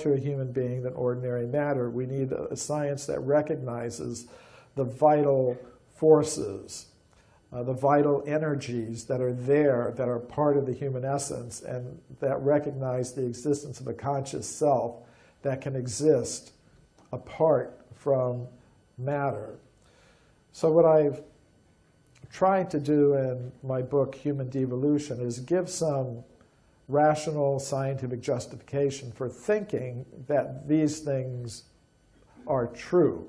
to a human being than ordinary matter. We need a science that recognizes the vital forces, the vital energies that are there, that are part of the human essence, and that recognize the existence of a conscious self that can exist apart from matter. So what I've tried to do in my book, Human Devolution, is give some rational scientific justification for thinking that these things are true.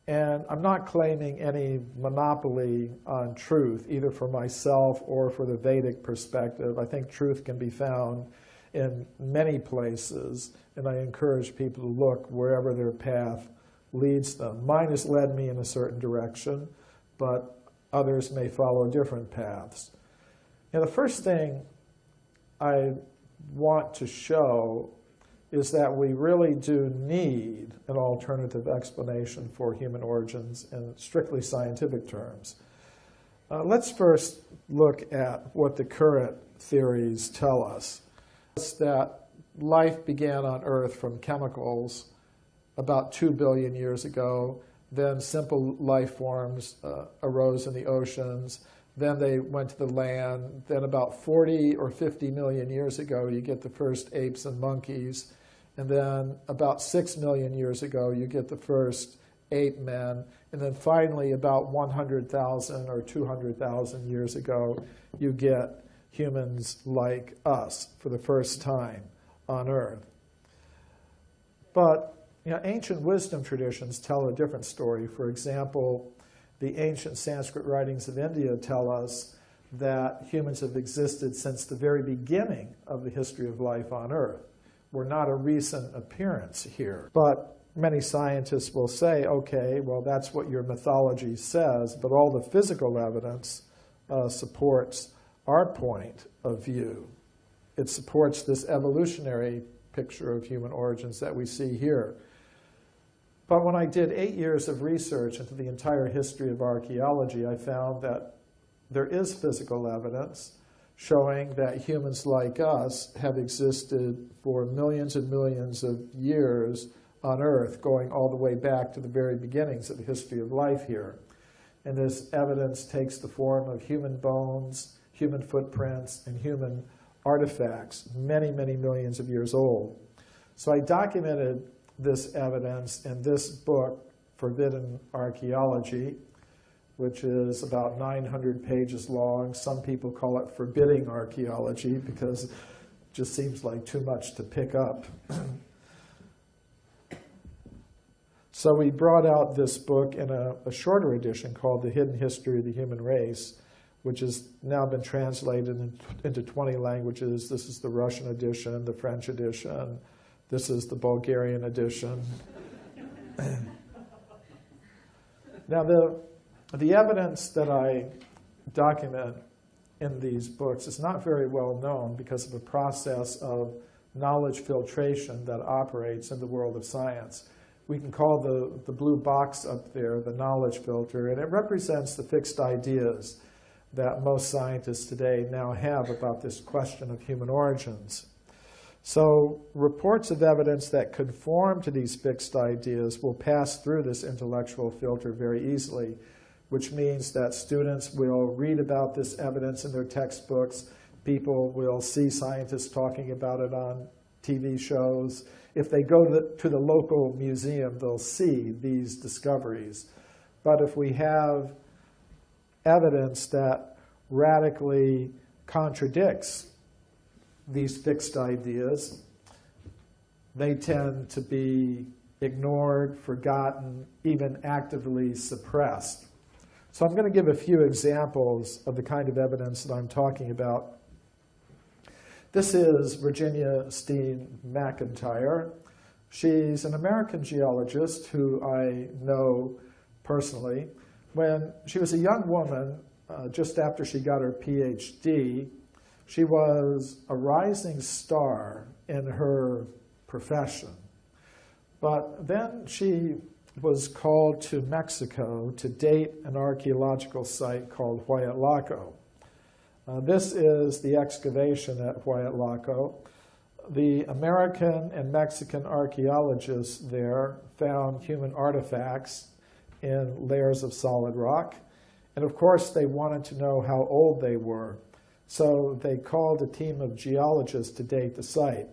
And I'm not claiming any monopoly on truth, either for myself or for the Vedic perspective. I think truth can be found in many places, and I encourage people to look wherever their path leads them. Mine has led me in a certain direction, but others may follow different paths. Now, the first thing I want to show is that we really do need an alternative explanation for human origins in strictly scientific terms. Let's first look at what the current theories tell us. It's that life began on Earth from chemicals about 2 billion years ago. Then simple life forms arose in the oceans. Then they went to the land. Then about 40 or 50 million years ago, you get the first apes and monkeys. And then about 6 million years ago, you get the first ape men. And then finally, about 100,000 or 200,000 years ago, you get humans like us for the first time on Earth. But ancient wisdom traditions tell a different story. For example, the ancient Sanskrit writings of India tell us that humans have existed since the very beginning of the history of life on Earth. We're not a recent appearance here. But many scientists will say, okay, well, that's what your mythology says, but all the physical evidence supports our point of view. It supports this evolutionary picture of human origins that we see here. But when I did 8 years of research into the entire history of archaeology, I found that there is physical evidence showing that humans like us have existed for millions and millions of years on Earth, going all the way back to the very beginnings of the history of life here. And this evidence takes the form of human bones, human footprints, and human artifacts, many, many millions of years old. So I documented this evidence in this book, Forbidden Archaeology, which is about 900 pages long. Some people call it forbidding archaeology because it just seems like too much to pick up. So we brought out this book in a shorter edition called The Hidden History of the Human Race, which has now been translated into 20 languages. This is the Russian edition, the French edition. This is the Bulgarian edition. Now, the evidence that I document in these books is not very well known because of a process of knowledge filtration that operates in the world of science. We can call the blue box up there the knowledge filter, and it represents the fixed ideas that most scientists today now have about this question of human origins. So reports of evidence that conform to these fixed ideas will pass through this intellectual filter very easily, which means that students will read about this evidence in their textbooks. People will see scientists talking about it on TV shows. If they go to the local museum, they'll see these discoveries. But if we have evidence that radically contradicts these fixed ideas, they tend to be ignored, forgotten, even actively suppressed. So I'm going to give a few examples of the kind of evidence that I'm talking about. This is Virginia Steen McIntyre. She's an American geologist who I know personally. When she was a young woman, just after she got her PhD, she was a rising star in her profession. But then she was called to Mexico to date an archaeological site called Huayatlaco. This is the excavation at Huayatlaco. the American and Mexican archaeologists there found human artifacts in layers of solid rock. And of course, they wanted to know how old they were. So they called a team of geologists to date the site.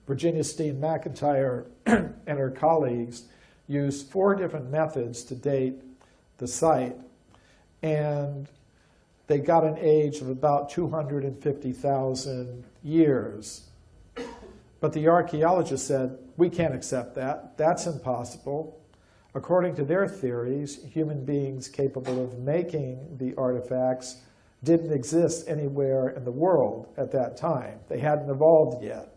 Virginia Steen McIntyre and her colleagues used 4 different methods to date the site. And they got an age of about 250,000 years. But the archaeologists said, we can't accept that. That's impossible. According to their theories, human beings capable of making the artifacts didn't exist anywhere in the world at that time. They hadn't evolved yet.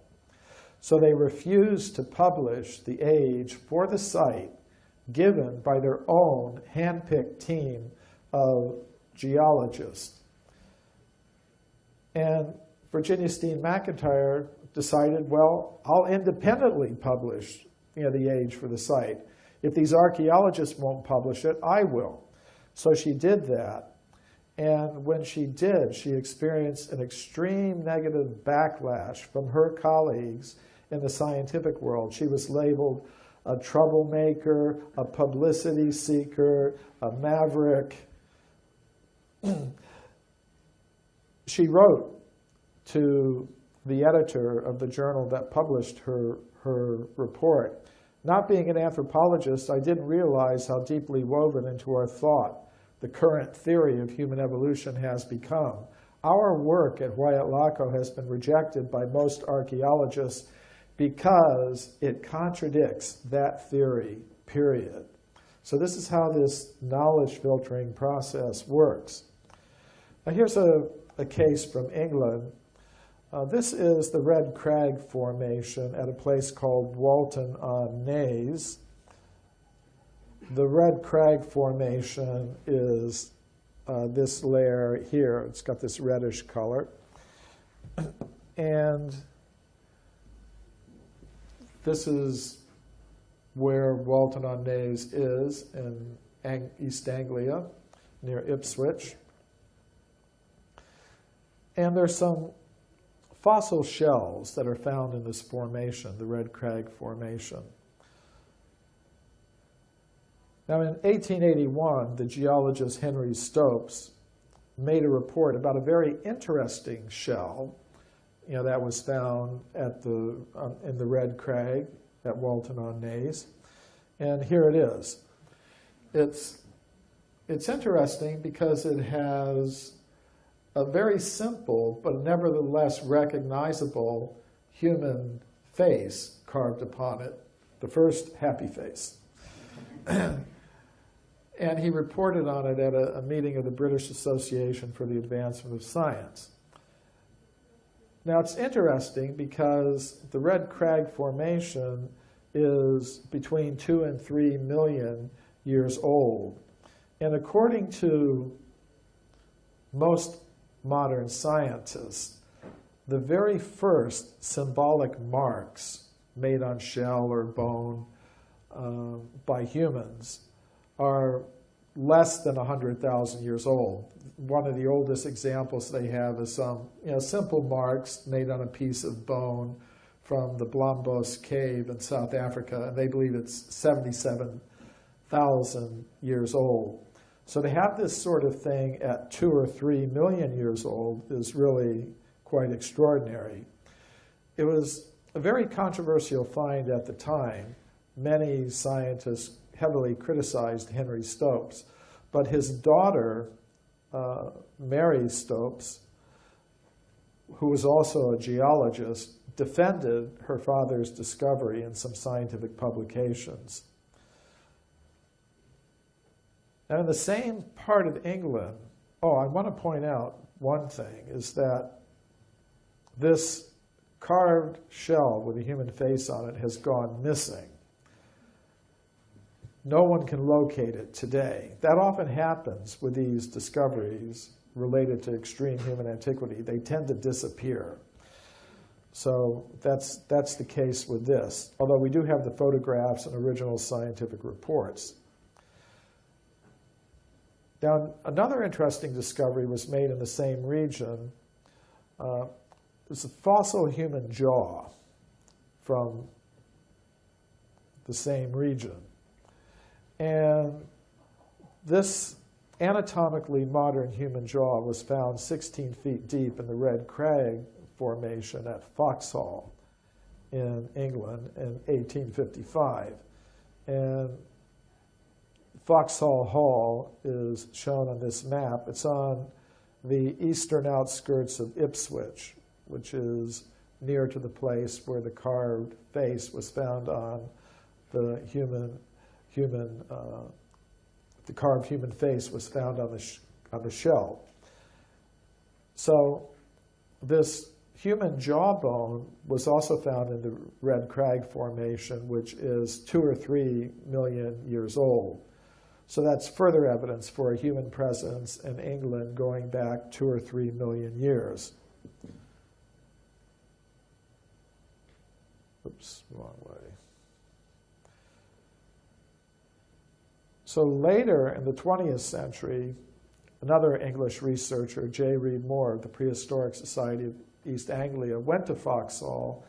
So they refused to publish the age for the site given by their own hand-picked team of geologists. And Virginia Steen McIntyre decided, well, I'll independently publish the age for the site. If these archaeologists won't publish it, I will. So she did that. And when she did, she experienced an extreme negative backlash from her colleagues in the scientific world. She was labeled a troublemaker, a publicity seeker, a maverick. She wrote to the editor of the journal that published her report, not being an anthropologist, I didn't realize how deeply woven into our thought the current theory of human evolution has become. Our work at Huayatlaco has been rejected by most archaeologists because it contradicts that theory, period. So this is how this knowledge filtering process works. Now here's a case from England. This is the Red Crag Formation at a place called Walton-on-Naze. The Red Crag Formation is this layer here. It's got this reddish color. And this is where Walton-on-Naze is in East Anglia, near Ipswich. And there's some fossil shells that are found in this formation, the Red Crag Formation. Now, in 1881, the geologist Henry Stopes made a report about a very interesting shell, that was found at in the Red Crag at Walton-on-Naze, and here it is. It's interesting because it has a very simple but nevertheless recognizable human face carved upon it, the first happy face. And he reported on it at a meeting of the British Association for the Advancement of Science. Now it's interesting because the Red Crag Formation is between 2 and 3 million years old. And according to most modern scientists, the very first symbolic marks made on shell or bone by humans are less than 100,000 years old. One of the oldest examples they have is some simple marks made on a piece of bone from the Blombos cave in South Africa, and they believe it's 77,000 years old. So to have this sort of thing at 2 or 3 million years old is really quite extraordinary. It was a very controversial find at the time. Many scientists heavily criticized Henry Stopes, but his daughter, Mary Stopes, who was also a geologist, defended her father's discovery in some scientific publications. Now, in the same part of England, I want to point out one thing, is that this carved shell with a human face on it has gone missing. No one can locate it today. That often happens with these discoveries related to extreme human antiquity. They tend to disappear. So that's the case with this, although we do have the photographs and original scientific reports. Now, another interesting discovery was made in the same region. It's a fossil human jaw. from the same region. And this anatomically modern human jaw was found 16 feet deep in the Red Crag Formation at Foxhall in England in 1855. And Foxhall Hall is shown on this map. It's on the eastern outskirts of Ipswich, which is near to the place where the carved face was found on the the carved human face was found on the shell. So this human jawbone was also found in the Red Crag Formation, which is 2 or 3 million years old. So that's further evidence for a human presence in England going back 2 or 3 million years. Oops, wrong way. So later in the 20th century, another English researcher, J. Reed Moore of the Prehistoric Society of East Anglia, went to Foxhall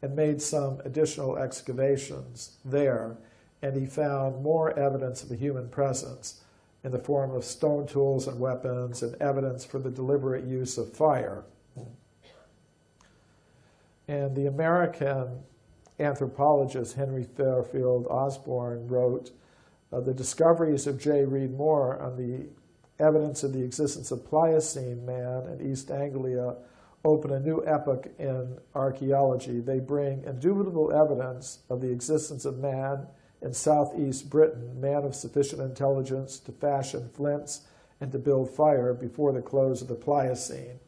and made some additional excavations there, and he found more evidence of a human presence in the form of stone tools and weapons and evidence for the deliberate use of fire. And the American anthropologist Henry Fairfield Osborn wrote, the discoveries of J. Reed Moore on the evidence of the existence of Pliocene man in East Anglia open a new epoch in archaeology. They bring indubitable evidence of the existence of man in southeast Britain, man of sufficient intelligence to fashion flints and to build fire before the close of the Pliocene.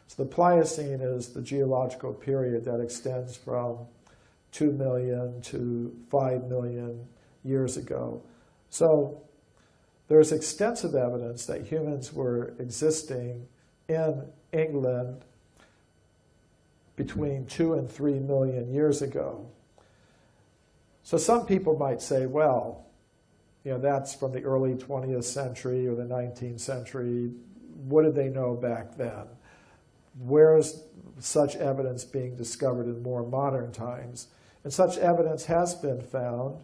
So the Pliocene is the geological period that extends from 2 million to 5 million years ago. So there's extensive evidence that humans were existing in England between 2 and 3 million years ago. So some people might say, well, that's from the early 20th century or the 19th century. What did they know back then? Where's such evidence being discovered in more modern times? And such evidence has been found.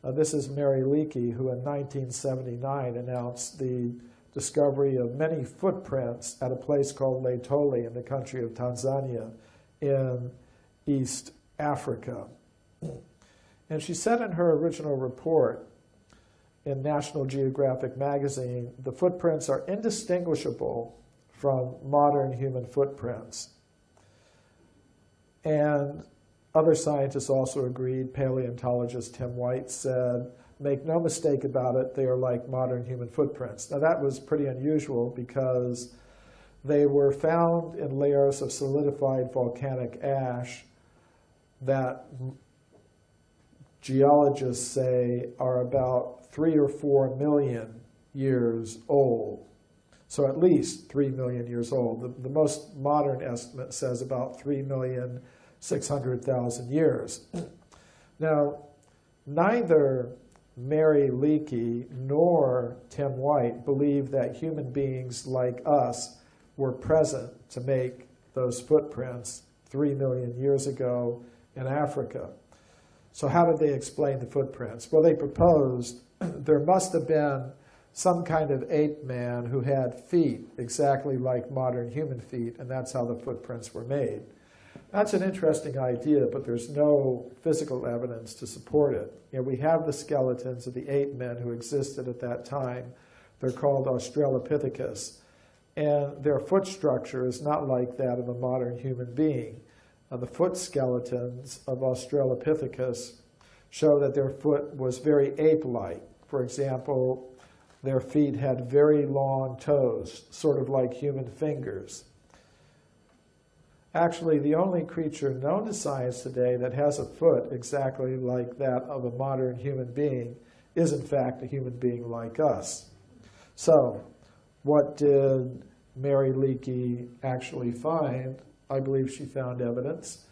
This is Mary Leakey, who in 1979 announced the discovery of many footprints at a place called Laetoli in the country of Tanzania in East Africa. And she said in her original report in National Geographic magazine, the footprints are indistinguishable from modern human footprints. And other scientists also agreed. Paleontologist Tim White said, make no mistake about it, they are like modern human footprints. Now that was pretty unusual because they were found in layers of solidified volcanic ash that geologists say are about 3 or 4 million years old. So at least 3 million years old. The most modern estimate says about 3,600,000 years. Now, neither Mary Leakey nor Tim White believe that human beings like us were present to make those footprints 3 million years ago in Africa. So how did they explain the footprints? Well, they proposed there must have been some kind of ape man who had feet exactly like modern human feet, and that's how the footprints were made. That's an interesting idea, but there's no physical evidence to support it. We have the skeletons of the ape men who existed at that time. They're called Australopithecus, and their foot structure is not like that of a modern human being. The foot skeletons of Australopithecus show that their foot was very ape-like. For example, their feet had very long toes, sort of like human fingers. Actually, the only creature known to science today that has a foot exactly like that of a modern human being is, in fact, a human being like us. So, what did Mary Leakey actually find? I believe she found evidence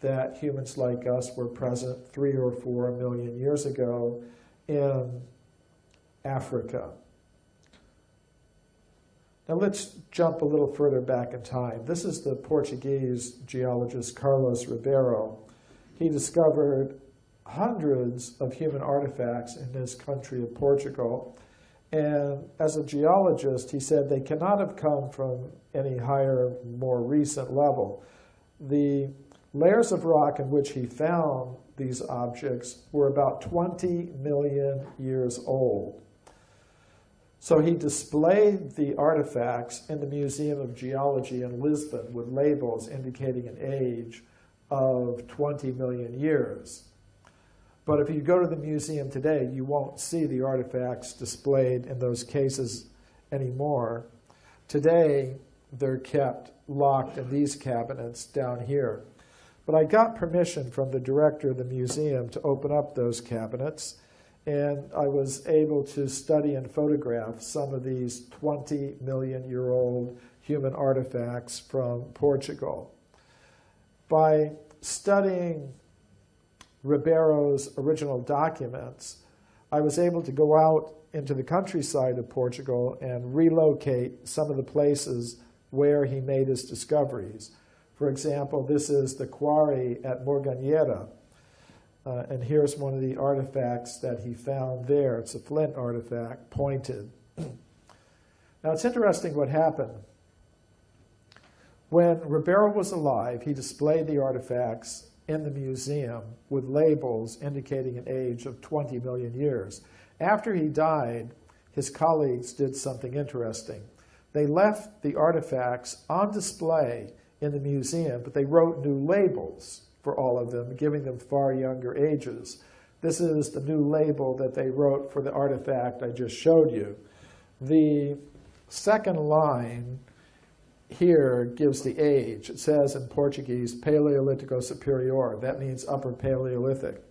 that humans like us were present 3 or 4 million years ago in Africa. Now let's jump a little further back in time. This is the Portuguese geologist Carlos Ribeiro. he discovered hundreds of human artifacts in his country of Portugal. And as a geologist, he said they cannot have come from any higher, more recent level. The layers of rock in which he found these objects were about 20 million years old. So he displayed the artifacts in the Museum of Geology in Lisbon with labels indicating an age of 20 million years. But if you go to the museum today, you won't see the artifacts displayed in those cases anymore. Today, they're kept locked in these cabinets down here. But I got permission from the director of the museum to open up those cabinets, and I was able to study and photograph some of these 20-million-year-old human artifacts from Portugal. By studying Ribeiro's original documents, I was able to go out into the countryside of Portugal and relocate some of the places where he made his discoveries. For example, this is the quarry at Morganheira, and here's one of the artifacts that he found there. It's a flint artifact, pointed. Now, it's interesting what happened. When Ribeiro was alive, he displayed the artifacts in the museum with labels indicating an age of 20 million years. After he died, his colleagues did something interesting. They left the artifacts on display in the museum, but they wrote new labels for all of them, giving them far younger ages. This is the new label that they wrote for the artifact I just showed you. The second line here gives the age. It says in Portuguese, Paleolítico Superior. That means Upper Paleolithic.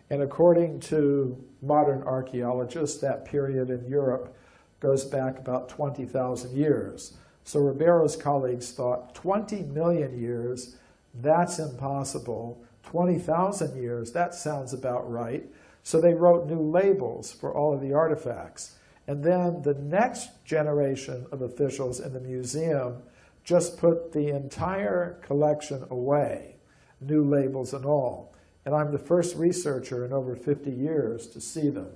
And according to modern archaeologists, that period in Europe goes back about 20,000 years. So Ribeiro's colleagues thought 20 million years, that's impossible. 20,000 years, that sounds about right. So they wrote new labels for all of the artifacts. And then the next generation of officials in the museum just put the entire collection away, new labels and all. And I'm the first researcher in over 50 years to see them.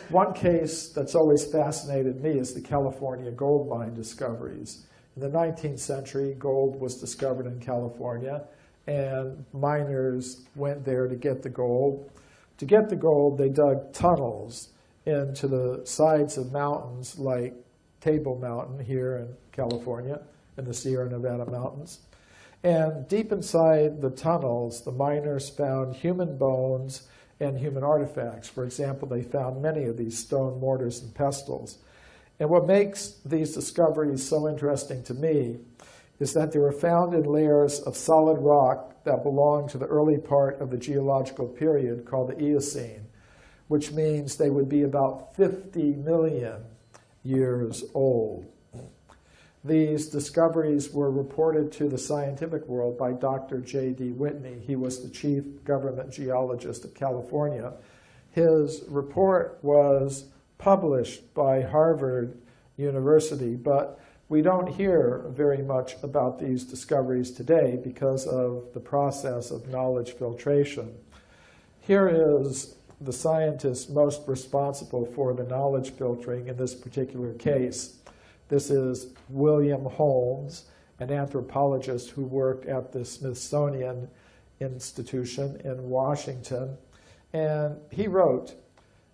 One case that's always fascinated me is the California gold mine discoveries. In the 19th century, gold was discovered in California, and miners went there to get the gold. To get the gold, they dug tunnels into the sides of mountains like Table Mountain here in California, in the Sierra Nevada mountains. And deep inside the tunnels, the miners found human bones and human artifacts. For example, they found many of these stone mortars and pestles. And what makes these discoveries so interesting to me is that they were found in layers of solid rock that belonged to the early part of the geological period called the Eocene, which means they would be about 50 million years old. These discoveries were reported to the scientific world by Dr. J.D. Whitney. He was the chief government geologist of California. His report was published by Harvard University, but we don't hear very much about these discoveries today because of the process of knowledge filtration. Here is the scientist most responsible for the knowledge filtering in this particular case. This is William Holmes, an anthropologist who worked at the Smithsonian Institution in Washington. And he wrote,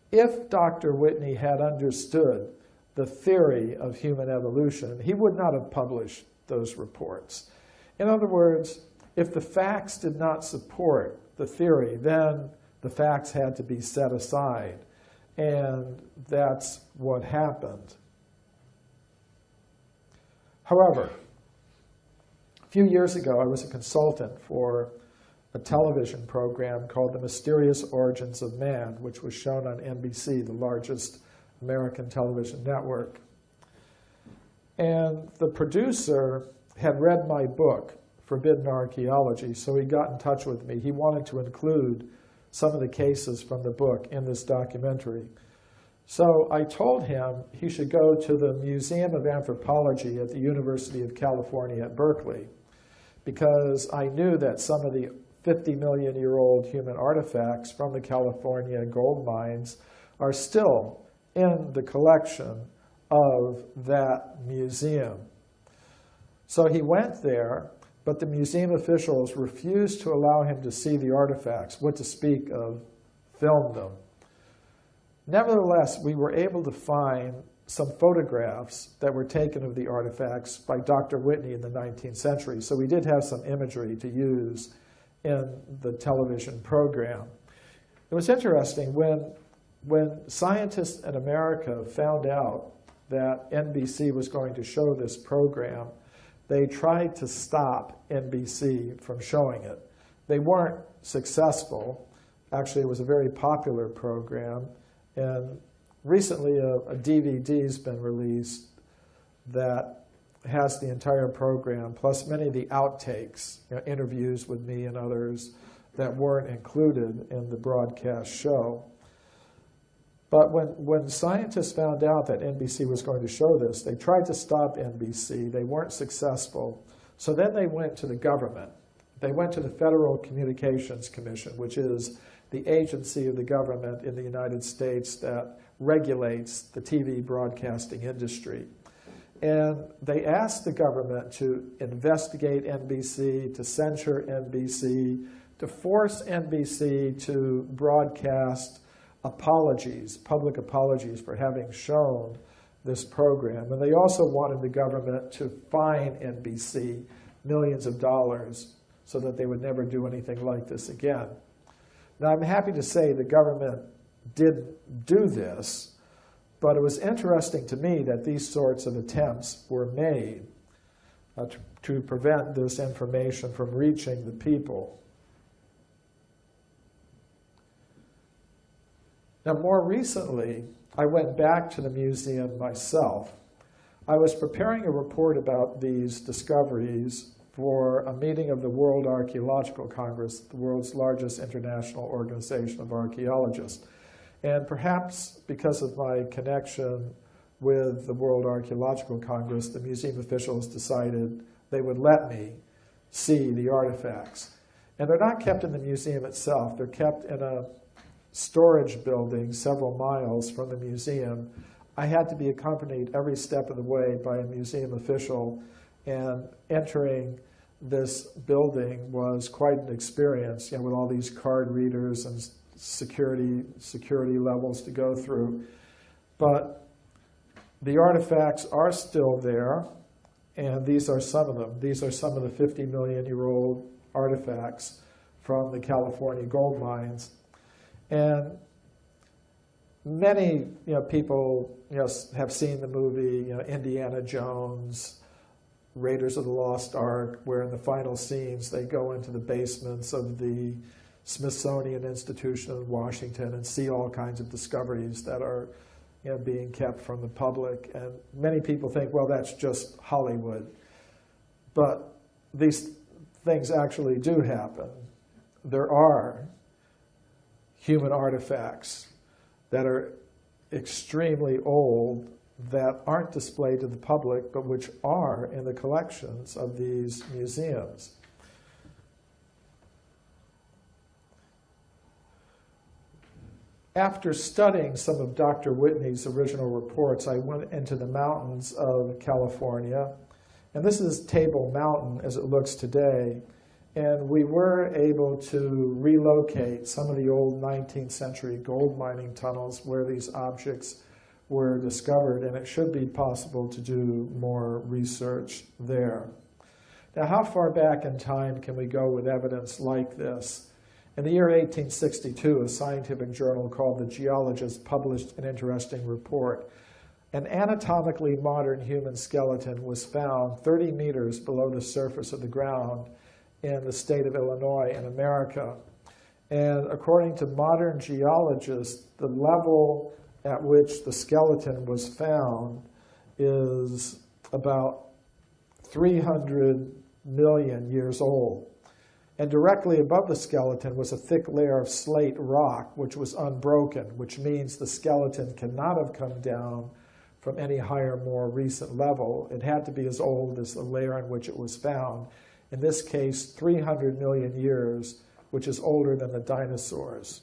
if Dr. Whitney had understood the theory of human evolution, he would not have published those reports. In other words, if the facts did not support the theory, then the facts had to be set aside. And that's what happened. However, a few years ago, I was a consultant for a television program called The Mysterious Origins of Man, which was shown on NBC, the largest American television network. And the producer had read my book, Forbidden Archaeology, so he got in touch with me. He wanted to include some of the cases from the book in this documentary. So I told him he should go to the Museum of Anthropology at the University of California at Berkeley, because I knew that some of the 50-million-year-old human artifacts from the California gold mines are still in the collection of that museum. So he went there, but the museum officials refused to allow him to see the artifacts, what to speak of film them. Nevertheless, we were able to find some photographs that were taken of the artifacts by Dr. Whitney in the 19th century. So we did have some imagery to use in the television program. It was interesting when scientists in America found out that NBC was going to show this program, they tried to stop NBC from showing it. They weren't successful. Actually, it was a very popular program. And recently, a DVD's been released that has the entire program, plus many of the outtakes, interviews with me and others that weren't included in the broadcast show. But when scientists found out that NBC was going to show this, they tried to stop NBC. They weren't successful. So then they went to the government. They went to the Federal Communications Commission, which is the agency of the government in the United States that regulates the TV broadcasting industry. And they asked the government to investigate NBC, to censure NBC, to force NBC to broadcast apologies, public apologies for having shown this program. And they also wanted the government to fine NBC millions of dollars so that they would never do anything like this again. Now, I'm happy to say the government did do this, but it was interesting to me that these sorts of attempts were made to prevent this information from reaching the people. Now, more recently, I went back to the museum myself. I was preparing a report about these discoveries for a meeting of the World Archaeological Congress, the world's largest international organization of archaeologists. And perhaps because of my connection with the World Archaeological Congress, the museum officials decided they would let me see the artifacts. And they're not kept in the museum itself. They're kept in a storage building several miles from the museum. I had to be accompanied every step of the way by a museum official, and entering this building was quite an experience, with all these card readers and security levels to go through. But the artifacts are still there, and these are some of them. These are some of the 50-million-year-old artifacts from the California gold mines. And many people have seen the movie Indiana Jones, Raiders of the Lost Ark, where in the final scenes they go into the basements of the Smithsonian Institution in Washington and see all kinds of discoveries that are being kept from the public. And many people think, well, that's just Hollywood. But these things actually do happen. There are human artifacts that are extremely old that aren't displayed to the public, but which are in the collections of these museums. After studying some of Dr. Whitney's original reports, I went into the mountains of California. And this is Table Mountain as it looks today. And we were able to relocate some of the old 19th century gold mining tunnels where these objects were discovered, and it should be possible to do more research there. Now, how far back in time can we go with evidence like this? In the year 1862, a scientific journal called The Geologist published an interesting report. An anatomically modern human skeleton was found 30 meters below the surface of the ground in the state of Illinois in America. And according to modern geologists, the level at which the skeleton was found is about 300 million years old. And directly above the skeleton was a thick layer of slate rock, which was unbroken, which means the skeleton cannot have come down from any higher, more recent level. It had to be as old as the layer in which it was found. In this case, 300 million years, which is older than the dinosaurs.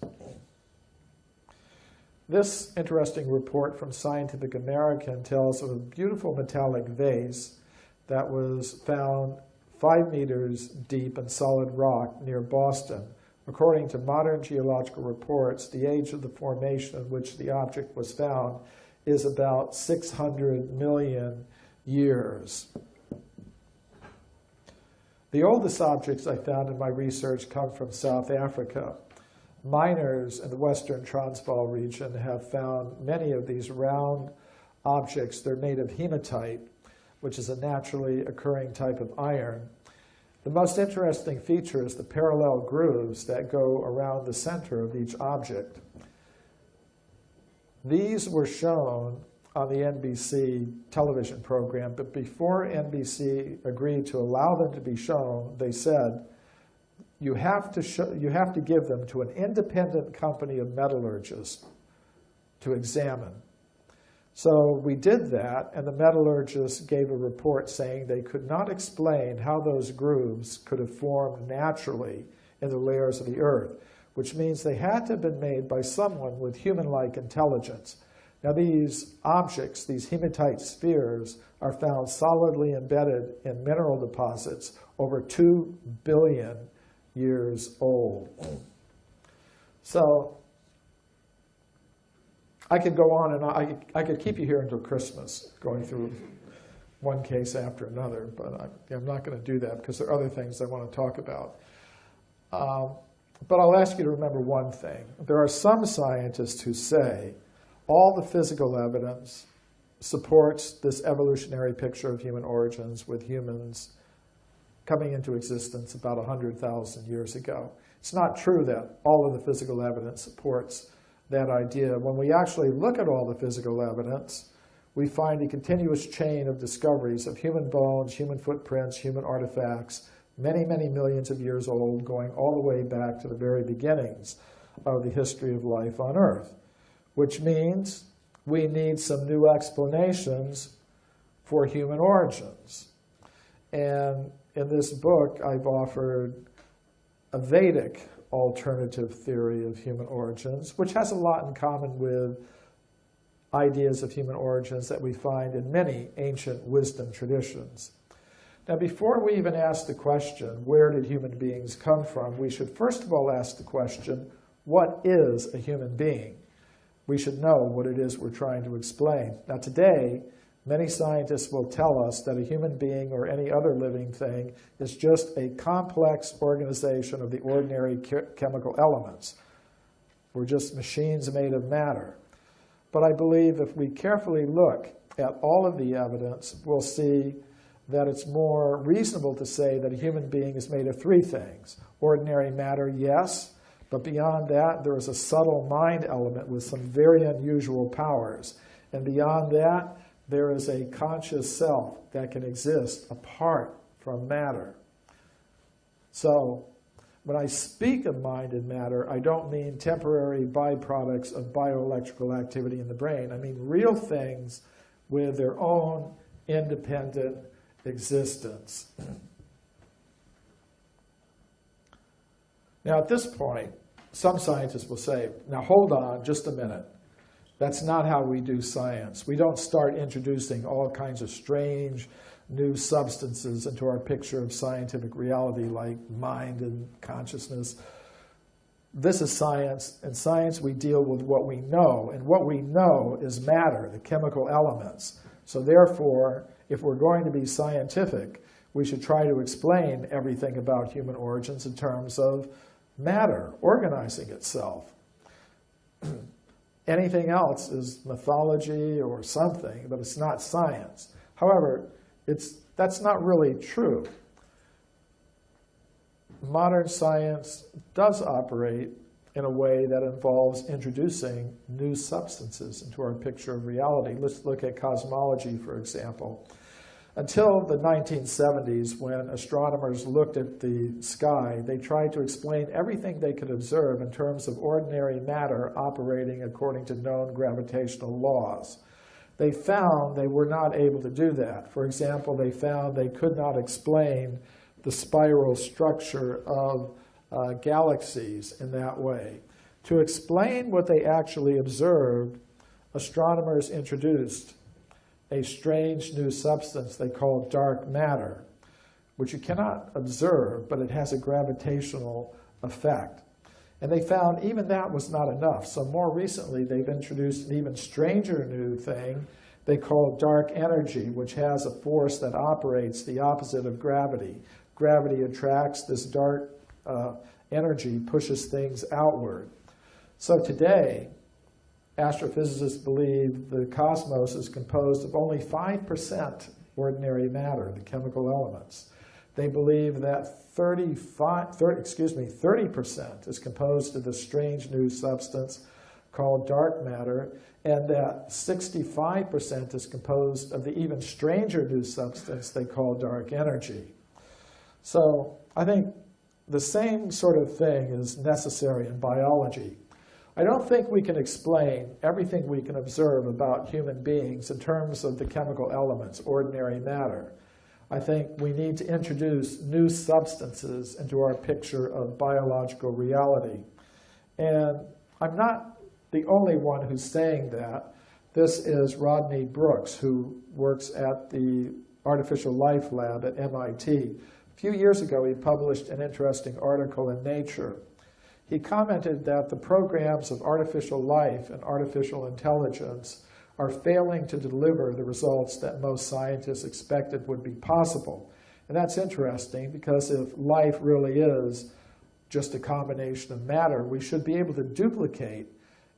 This interesting report from Scientific American tells of a beautiful metallic vase that was found 5 meters deep in solid rock near Boston. According to modern geological reports, the age of the formation in which the object was found is about 600 million years. The oldest objects I found in my research come from South Africa. Miners in the western Transvaal region have found many of these round objects. They're made of hematite, which is a naturally occurring type of iron. The most interesting feature is the parallel grooves that go around the center of each object. These were shown on the NBC television program, but before NBC agreed to allow them to be shown, they said, you have to give them to an independent company of metallurgists to examine. So we did that, and the metallurgists gave a report saying they could not explain how those grooves could have formed naturally in the layers of the earth, which means they had to have been made by someone with human-like intelligence. Now these objects, these hematite spheres, are found solidly embedded in mineral deposits over 2 billion years old. So I could go on and I could keep you here until Christmas going through one case after another, but I'm not going to do that because there are other things I want to talk about. But I'll ask you to remember one thing. There are some scientists who say all the physical evidence supports this evolutionary picture of human origins with humans coming into existence about 100,000 years ago. It's not true that all of the physical evidence supports that idea. When we actually look at all the physical evidence, we find a continuous chain of discoveries of human bones, human footprints, human artifacts, many, many millions of years old, going all the way back to the very beginnings of the history of life on Earth, which means we need some new explanations for human origins. And in this book, I've offered a Vedic alternative theory of human origins, which has a lot in common with ideas of human origins that we find in many ancient wisdom traditions. Now, before we even ask the question, where did human beings come from, we should first of all ask the question, what is a human being? We should know what it is we're trying to explain. Now, today, many scientists will tell us that a human being or any other living thing is just a complex organization of the ordinary chemical elements. We're just machines made of matter. But I believe if we carefully look at all of the evidence, we'll see that it's more reasonable to say that a human being is made of 3 things. Ordinary matter, yes, but beyond that, there is a subtle mind element with some very unusual powers. And beyond that, there is a conscious self that can exist apart from matter. So when I speak of mind and matter, I don't mean temporary byproducts of bioelectrical activity in the brain. I mean real things with their own independent existence. Now, at this point, some scientists will say, now hold on just a minute. That's not how we do science. We don't start introducing all kinds of strange new substances into our picture of scientific reality like mind and consciousness. This is science. In science, we deal with what we know, and what we know is matter, the chemical elements. So therefore, if we're going to be scientific, we should try to explain everything about human origins in terms of matter organizing itself. Anything else is mythology or something, but it's not science. However, that's not really true. Modern science does operate in a way that involves introducing new substances into our picture of reality. Let's look at cosmology, for example. Until the 1970s, when astronomers looked at the sky, they tried to explain everything they could observe in terms of ordinary matter operating according to known gravitational laws. They found they were not able to do that. For example, they found they could not explain the spiral structure of galaxies in that way. To explain what they actually observed, astronomers introduced a strange new substance they call dark matter, which you cannot observe, but it has a gravitational effect. And they found even that was not enough. So more recently, they've introduced an even stranger new thing they call dark energy, which has a force that operates the opposite of gravity. Gravity attracts, this dark energy pushes things outward. So today, astrophysicists believe the cosmos is composed of only 5% ordinary matter, the chemical elements. They believe that 30% is composed of this strange new substance called dark matter, and that 65% is composed of the even stranger new substance they call dark energy. So I think the same sort of thing is necessary in biology. I don't think we can explain everything we can observe about human beings in terms of the chemical elements, ordinary matter. I think we need to introduce new substances into our picture of biological reality. And I'm not the only one who's saying that. This is Rodney Brooks, who works at the Artificial Life Lab at MIT. A few years ago, he published an interesting article in Nature. He commented that the programs of artificial life and artificial intelligence are failing to deliver the results that most scientists expected would be possible. And that's interesting because if life really is just a combination of matter, we should be able to duplicate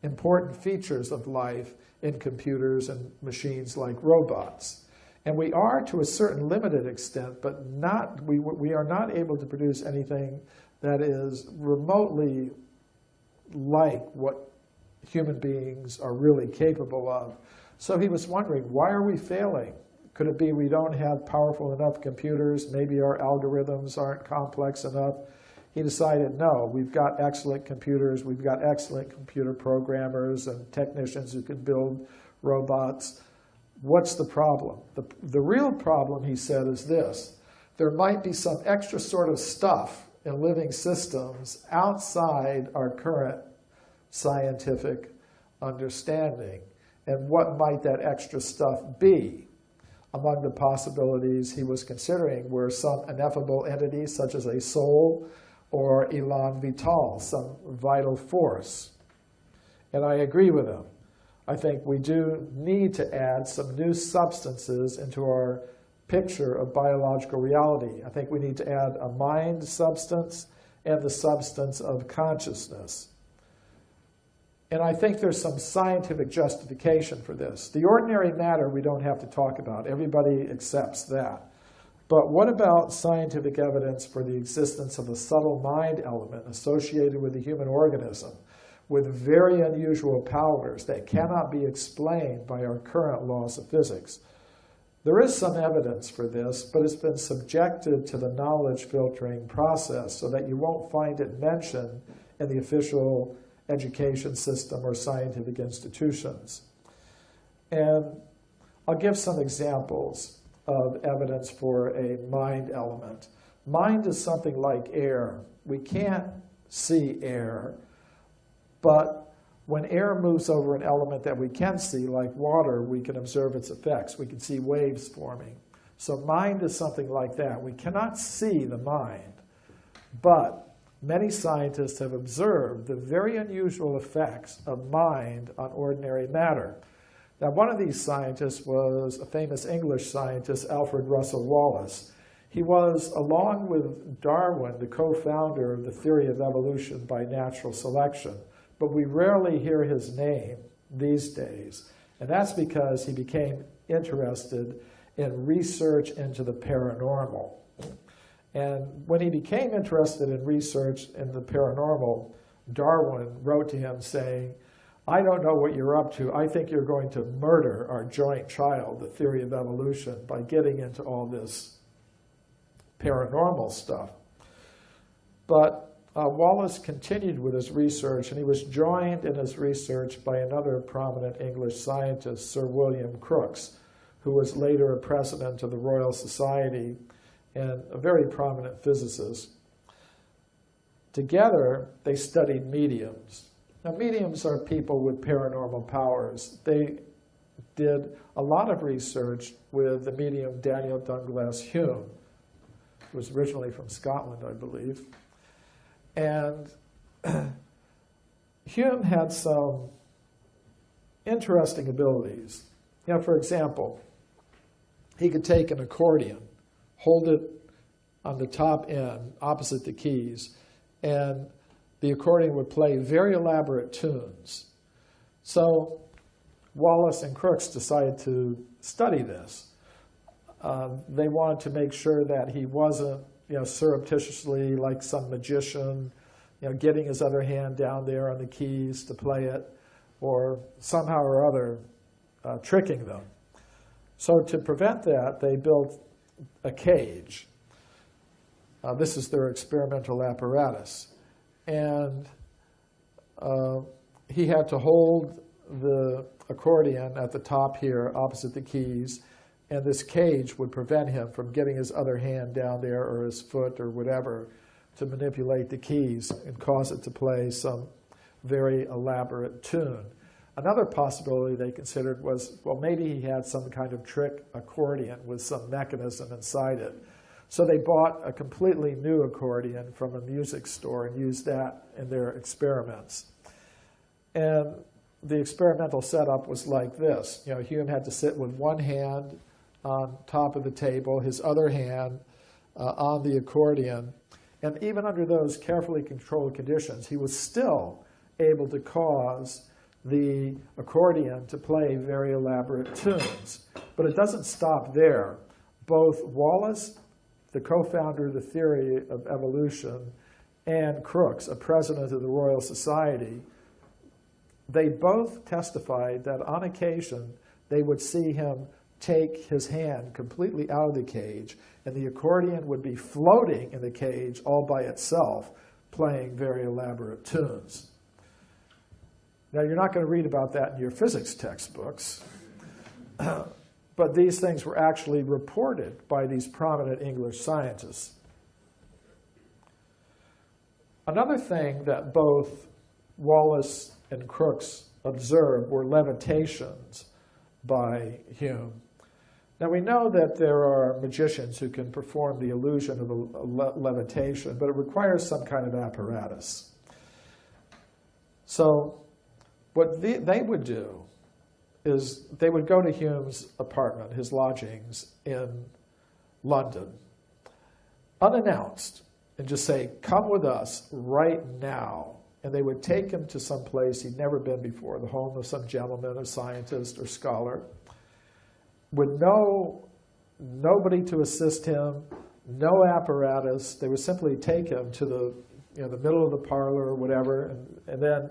important features of life in computers and machines like robots. And we are to a certain limited extent, but we are not able to produce anything that is remotely like what human beings are really capable of. So he was wondering, why are we failing? Could it be we don't have powerful enough computers? Maybe our algorithms aren't complex enough? He decided, no, we've got excellent computers, we've got excellent computer programmers and technicians who can build robots. What's the problem? The real problem, he said, is this. There might be some extra sort of stuff in living systems outside our current scientific understanding. And what might that extra stuff be? Among the possibilities he was considering were some ineffable entities such as a soul or elan vital, some vital force. And I agree with him. I think we do need to add some new substances into our picture of biological reality. I think we need to add a mind substance and the substance of consciousness. And I think there's some scientific justification for this. The ordinary matter we don't have to talk about. Everybody accepts that. But what about scientific evidence for the existence of a subtle mind element associated with the human organism with very unusual powers that cannot be explained by our current laws of physics? There is some evidence for this, but it's been subjected to the knowledge filtering process so that you won't find it mentioned in the official education system or scientific institutions. And I'll give some examples of evidence for a mind element. Mind is something like air. We can't see air, but when air moves over an element that we can see, like water, we can observe its effects. We can see waves forming. So mind is something like that. We cannot see the mind, but many scientists have observed the very unusual effects of mind on ordinary matter. Now, one of these scientists was a famous English scientist, Alfred Russel Wallace. He was, along with Darwin, the co-founder of the theory of evolution by natural selection. But we rarely hear his name these days. And that's because he became interested in research into the paranormal. And when he became interested in research in the paranormal, Darwin wrote to him saying, I don't know what you're up to. I think you're going to murder our joint child, the theory of evolution, by getting into all this paranormal stuff. But Wallace continued with his research, and he was joined in his research by another prominent English scientist, Sir William Crookes, who was later a president of the Royal Society and a very prominent physicist. Together, they studied mediums. Now, mediums are people with paranormal powers. They did a lot of research with the medium Daniel Dunglass Hume, who was originally from Scotland, I believe. And Hume had some interesting abilities. You know, for example, he could take an accordion, hold it on the top end, opposite the keys, and the accordion would play very elaborate tunes. So Wallace and Crookes decided to study this. They wanted to make sure that he wasn't, surreptitiously, like some magician, getting his other hand down there on the keys to play it, or somehow or other tricking them. So to prevent that, they built a cage. This is their experimental apparatus. And he had to hold the accordion at the top here, opposite the keys, and this cage would prevent him from getting his other hand down there or his foot or whatever to manipulate the keys and cause it to play some very elaborate tune. Another possibility they considered was, well, maybe he had some kind of trick accordion with some mechanism inside it. So they bought a completely new accordion from a music store and used that in their experiments. And the experimental setup was like this. Hume had to sit with one hand on top of the table, his other hand on the accordion. And even under those carefully controlled conditions, he was still able to cause the accordion to play very elaborate tunes. But it doesn't stop there. Both Wallace, the co-founder of the theory of evolution, and Crookes, a president of the Royal Society, they both testified that on occasion they would see him take his hand completely out of the cage, and the accordion would be floating in the cage all by itself, playing very elaborate tunes. Now, you're not going to read about that in your physics textbooks, but these things were actually reported by these prominent English scientists. Another thing that both Wallace and Crookes observed were levitations by Hume. Now, we know that there are magicians who can perform the illusion of a levitation, but it requires some kind of apparatus. So what they would do is they would go to Hume's apartment, his lodgings in London, unannounced, and just say, "Come with us right now." And they would take him to some place he'd never been before, the home of some gentleman, a scientist or scholar, with nobody to assist him, no apparatus. They would simply take him to the middle of the parlor or whatever, and then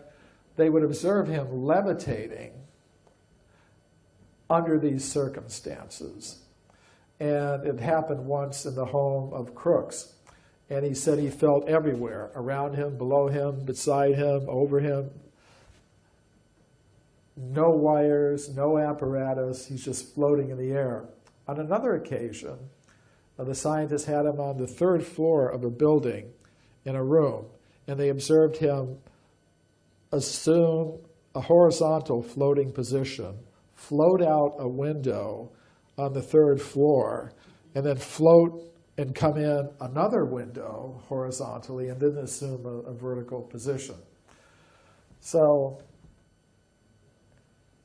they would observe him levitating under these circumstances. And it happened once in the home of Crookes. And he said he felt everywhere, around him, below him, beside him, over him. No wires, no apparatus. He's just floating in the air. On another occasion, the scientists had him on the third floor of a building in a room, and they observed him assume a horizontal floating position, float out a window on the third floor, and then float and come in another window horizontally, and then assume a vertical position. So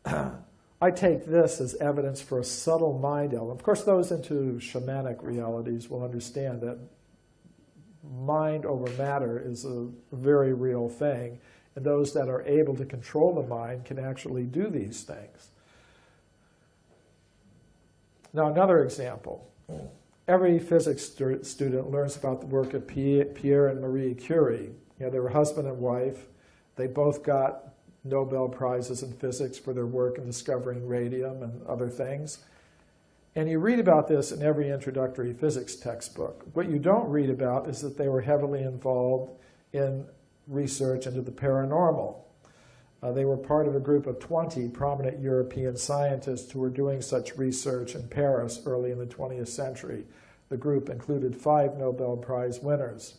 I take this as evidence for a subtle mind element. Of course, those into shamanic realities will understand that mind over matter is a very real thing, and those that are able to control the mind can actually do these things. Now, another example. Every physics student learns about the work of Pierre and Marie Curie. They were husband and wife. They both got Nobel Prizes in physics for their work in discovering radium and other things. And you read about this in every introductory physics textbook. What you don't read about is that they were heavily involved in research into the paranormal. They were part of a group of 20 prominent European scientists who were doing such research in Paris early in the 20th century. The group included 5 Nobel Prize winners.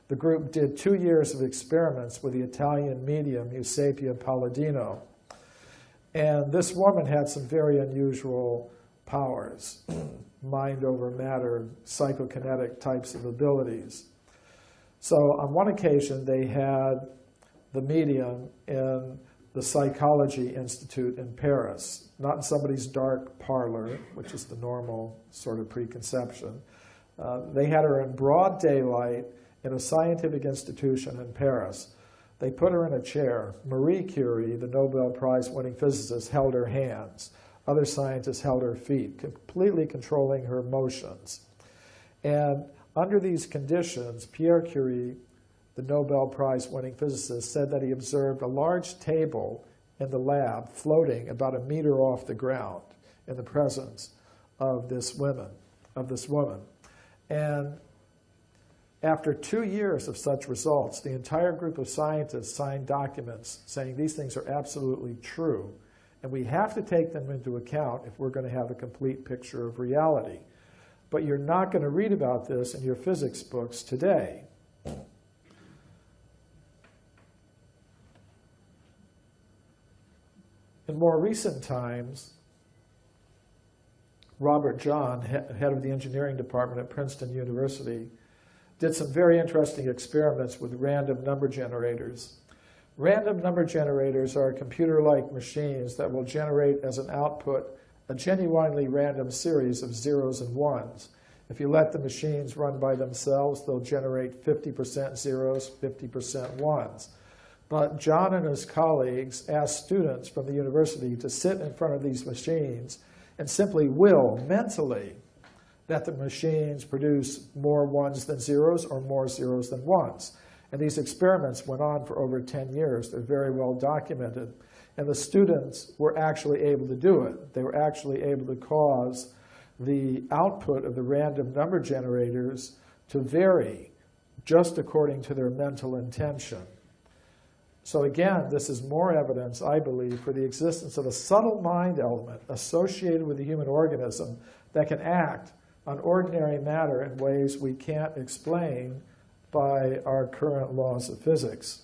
The group did 2 years of experiments with the Italian medium Eusapia Palladino. And this woman had some very unusual powers, mind over matter, psychokinetic types of abilities. So on one occasion, they had the medium in the Psychology Institute in Paris, not in somebody's dark parlor, which is the normal sort of preconception. They had her in broad daylight in a scientific institution in Paris. They put her in a chair. Marie Curie, the Nobel Prize-winning physicist, held her hands. Other scientists held her feet, completely controlling her motions. And under these conditions, Pierre Curie, the Nobel Prize-winning physicist, said that he observed a large table in the lab floating about 1 meter off the ground in the presence of this woman. And after 2 years of such results, the entire group of scientists signed documents saying these things are absolutely true, and we have to take them into account if we're going to have a complete picture of reality. But you're not going to read about this in your physics books today. In more recent times, Robert John, head of the engineering department at Princeton University, did some very interesting experiments with random number generators. Random number generators are computer-like machines that will generate as an output a genuinely random series of zeros and ones. If you let the machines run by themselves, they'll generate 50% zeros, 50% ones. But John and his colleagues asked students from the university to sit in front of these machines and simply will mentally that the machines produce more ones than zeros or more zeros than ones. And these experiments went on for over 10 years. They're very well documented. And the students were actually able to do it. They were actually able to cause the output of the random number generators to vary just according to their mental intention. So again, this is more evidence, I believe, for the existence of a subtle mind element associated with the human organism that can act on ordinary matter in ways we can't explain by our current laws of physics.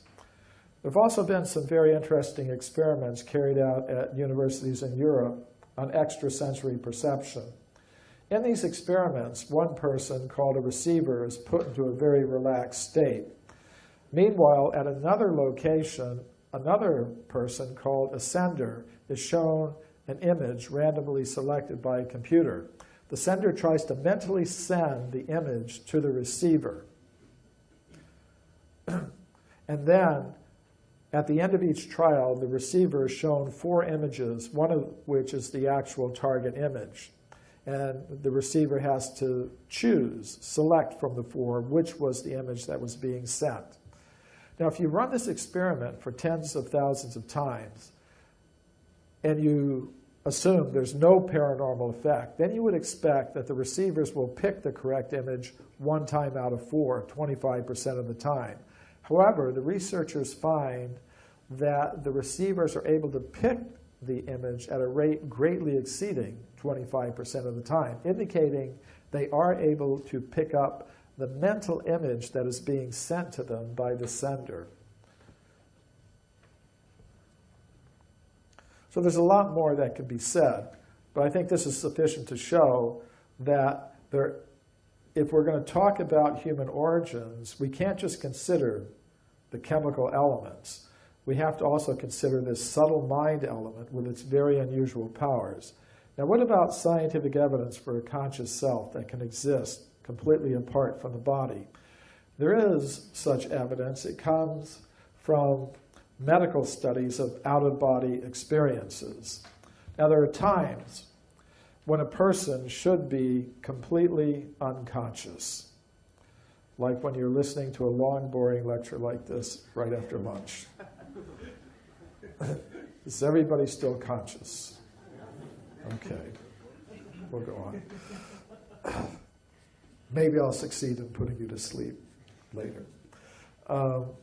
There have also been some very interesting experiments carried out at universities in Europe on extrasensory perception. In these experiments, one person called a receiver is put into a very relaxed state. Meanwhile, at another location, another person called a sender is shown an image randomly selected by a computer. The sender tries to mentally send the image to the receiver. And then, at the end of each trial, the receiver is shown 4 images, one of which is the actual target image. And the receiver has to select from the 4, which was the image that was being sent. Now, if you run this experiment for tens of thousands of times, and you assume there's no paranormal effect, then you would expect that the receivers will pick the correct image 1 time out of 4, 25% of the time. However, the researchers find that the receivers are able to pick the image at a rate greatly exceeding 25% of the time, indicating they are able to pick up the mental image that is being sent to them by the sender. So there's a lot more that could be said, but I think this is sufficient to show that if we're going to talk about human origins, we can't just consider the chemical elements. We have to also consider this subtle mind element with its very unusual powers. Now, what about scientific evidence for a conscious self that can exist completely apart from the body? There is such evidence. It comes from medical studies of out-of-body experiences. Now, there are times when a person should be completely unconscious, like when you're listening to a long, boring lecture like this right after lunch. Is everybody still conscious? Okay, we'll go on. Maybe I'll succeed in putting you to sleep later. For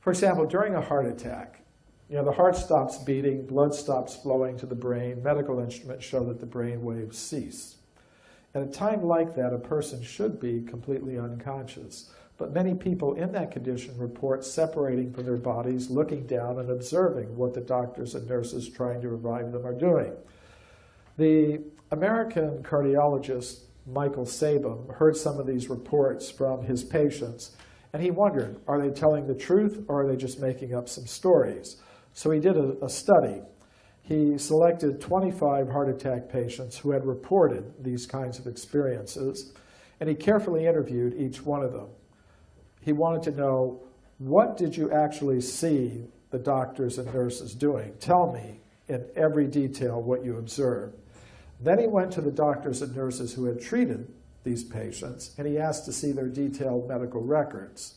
example, during a heart attack, the heart stops beating, blood stops flowing to the brain, medical instruments show that the brain waves cease. At a time like that, a person should be completely unconscious. But many people in that condition report separating from their bodies, looking down and observing what the doctors and nurses trying to revive them are doing. The American cardiologist Michael Sabin heard some of these reports from his patients, and he wondered, are they telling the truth or are they just making up some stories? So he did a study. He selected 25 heart attack patients who had reported these kinds of experiences, and he carefully interviewed each one of them. He wanted to know, what did you actually see the doctors and nurses doing? Tell me in every detail what you observed. Then he went to the doctors and nurses who had treated these patients, and he asked to see their detailed medical records.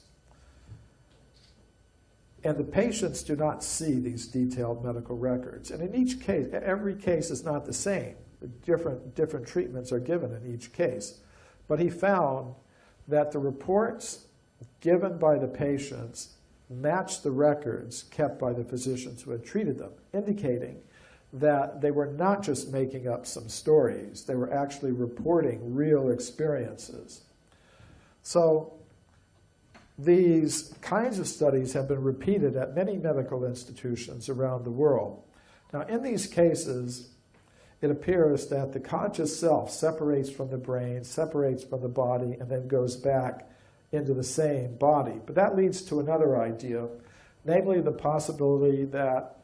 And the patients do not see these detailed medical records. And in each case, every case is not the same. Different treatments are given in each case. But he found that the reports given by the patients matched the records kept by the physicians who had treated them, indicating that they were not just making up some stories. They were actually reporting real experiences. So these kinds of studies have been repeated at many medical institutions around the world. Now, in these cases, it appears that the conscious self separates from the brain, separates from the body, and then goes back into the same body. But that leads to another idea, namely the possibility that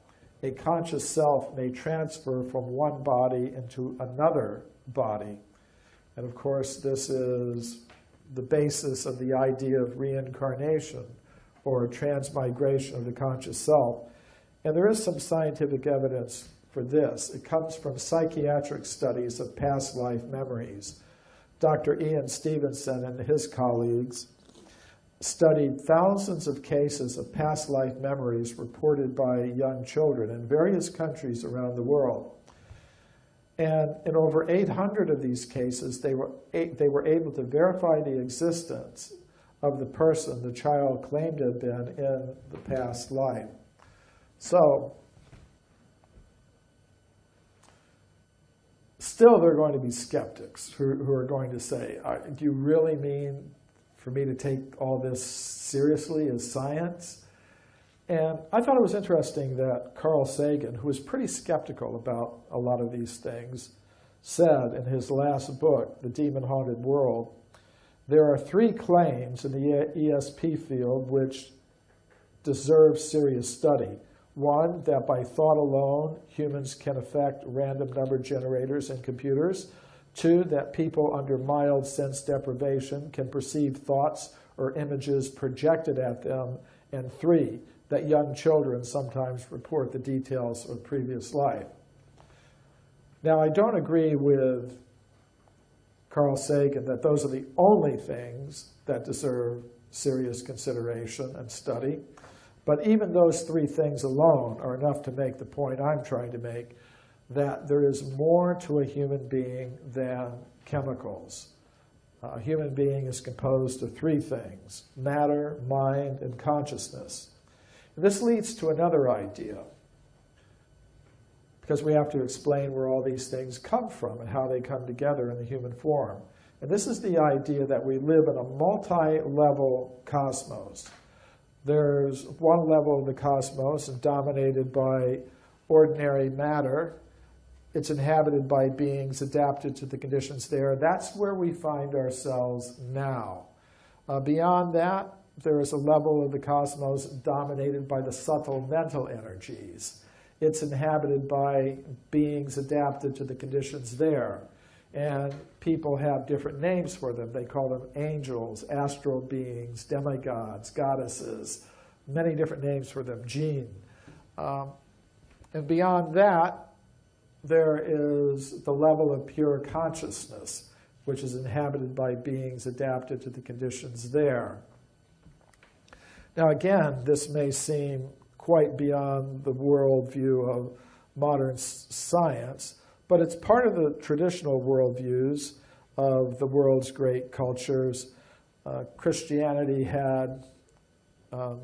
a conscious self may transfer from one body into another body. And of course, this is the basis of the idea of reincarnation or transmigration of the conscious self. And there is some scientific evidence for this. It comes from psychiatric studies of past life memories. Dr. Ian Stevenson and his colleagues studied thousands of cases of past life memories reported by young children in various countries around the world. And in over 800 of these cases, they were able to verify the existence of the person the child claimed to have been in the past life. So, still there are going to be skeptics who are going to say, do you really mean for me to take all this seriously as science? And I thought it was interesting that Carl Sagan, who was pretty skeptical about a lot of these things, said in his last book, The Demon-Haunted World, there are 3 claims in the ESP field which deserve serious study. 1, that by thought alone, humans can affect random number generators in computers. 2, that people under mild sense deprivation can perceive thoughts or images projected at them. And 3, that young children sometimes report the details of previous life. Now, I don't agree with Carl Sagan that those are the only things that deserve serious consideration and study. But even those 3 things alone are enough to make the point I'm trying to make, that there is more to a human being than chemicals. A human being is composed of 3 things: matter, mind, and consciousness. And this leads to another idea, because we have to explain where all these things come from and how they come together in the human form. And this is the idea that we live in a multi-level cosmos. There's one level of the cosmos dominated by ordinary matter. It's inhabited by beings adapted to the conditions there. That's where we find ourselves now. Beyond that, there is a level of the cosmos dominated by the subtle mental energies. It's inhabited by beings adapted to the conditions there. And people have different names for them. They call them angels, astral beings, demigods, goddesses, many different names for them, jinn. And beyond that, there is the level of pure consciousness, which is inhabited by beings adapted to the conditions there. Now again, this may seem quite beyond the worldview of modern science, but it's part of the traditional worldviews of the world's great cultures. Christianity had a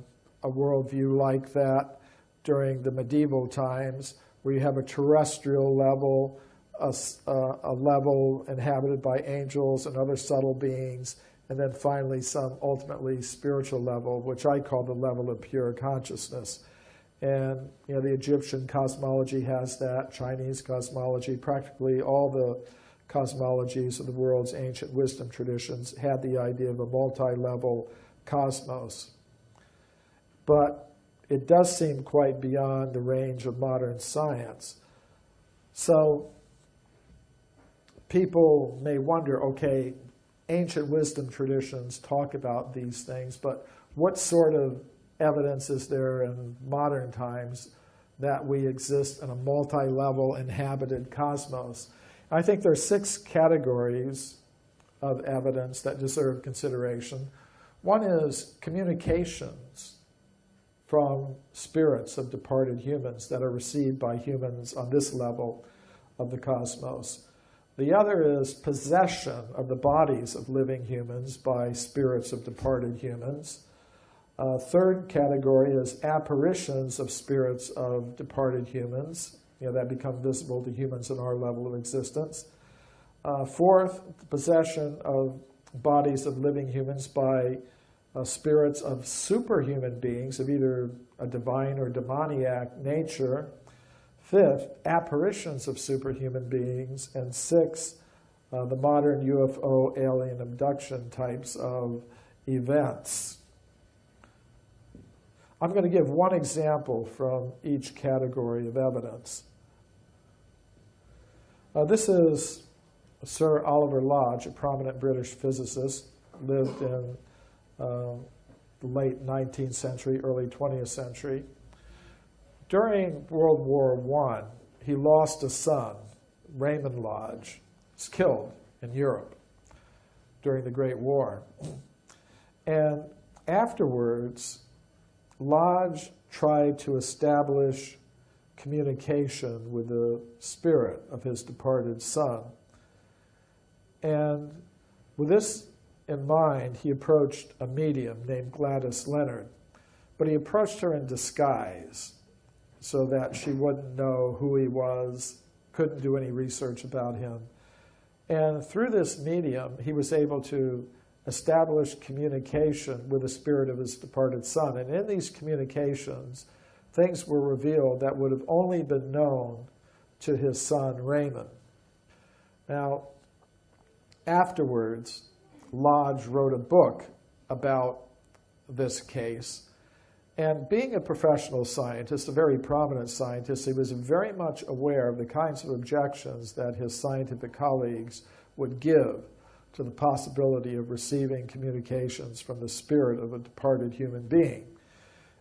worldview like that during the medieval times, where you have a terrestrial level, a level inhabited by angels and other subtle beings, and then finally some ultimately spiritual level, which I call the level of pure consciousness. And the Egyptian cosmology has that, Chinese cosmology, practically all the cosmologies of the world's ancient wisdom traditions had the idea of a multi-level cosmos. But it does seem quite beyond the range of modern science. So people may wonder, okay, ancient wisdom traditions talk about these things, but what sort of evidence is there in modern times that we exist in a multi-level inhabited cosmos? I think there are 6 categories of evidence that deserve consideration. One is communications from spirits of departed humans that are received by humans on this level of the cosmos. The other is possession of the bodies of living humans by spirits of departed humans. Third category is apparitions of spirits of departed humans, that become visible to humans in our level of existence. Fourth, possession of bodies of living humans by spirits of superhuman beings of either a divine or demoniac nature. Fifth, apparitions of superhuman beings. And sixth, the modern UFO alien abduction types of events. I'm going to give one example from each category of evidence. This is Sir Oliver Lodge, a prominent British physicist, lived in the late 19th century, early 20th century. During World War I, he lost a son, Raymond Lodge, was killed in Europe during the Great War. And afterwards, Lodge tried to establish communication with the spirit of his departed son. And with this in mind, he approached a medium named Gladys Leonard. But he approached her in disguise so that she wouldn't know who he was, couldn't do any research about him. And through this medium, he was able to establish communication with the spirit of his departed son. And in these communications, things were revealed that would have only been known to his son Raymond. Now, afterwards, Lodge wrote a book about this case. And being a professional scientist, a very prominent scientist, he was very much aware of the kinds of objections that his scientific colleagues would give to the possibility of receiving communications from the spirit of a departed human being.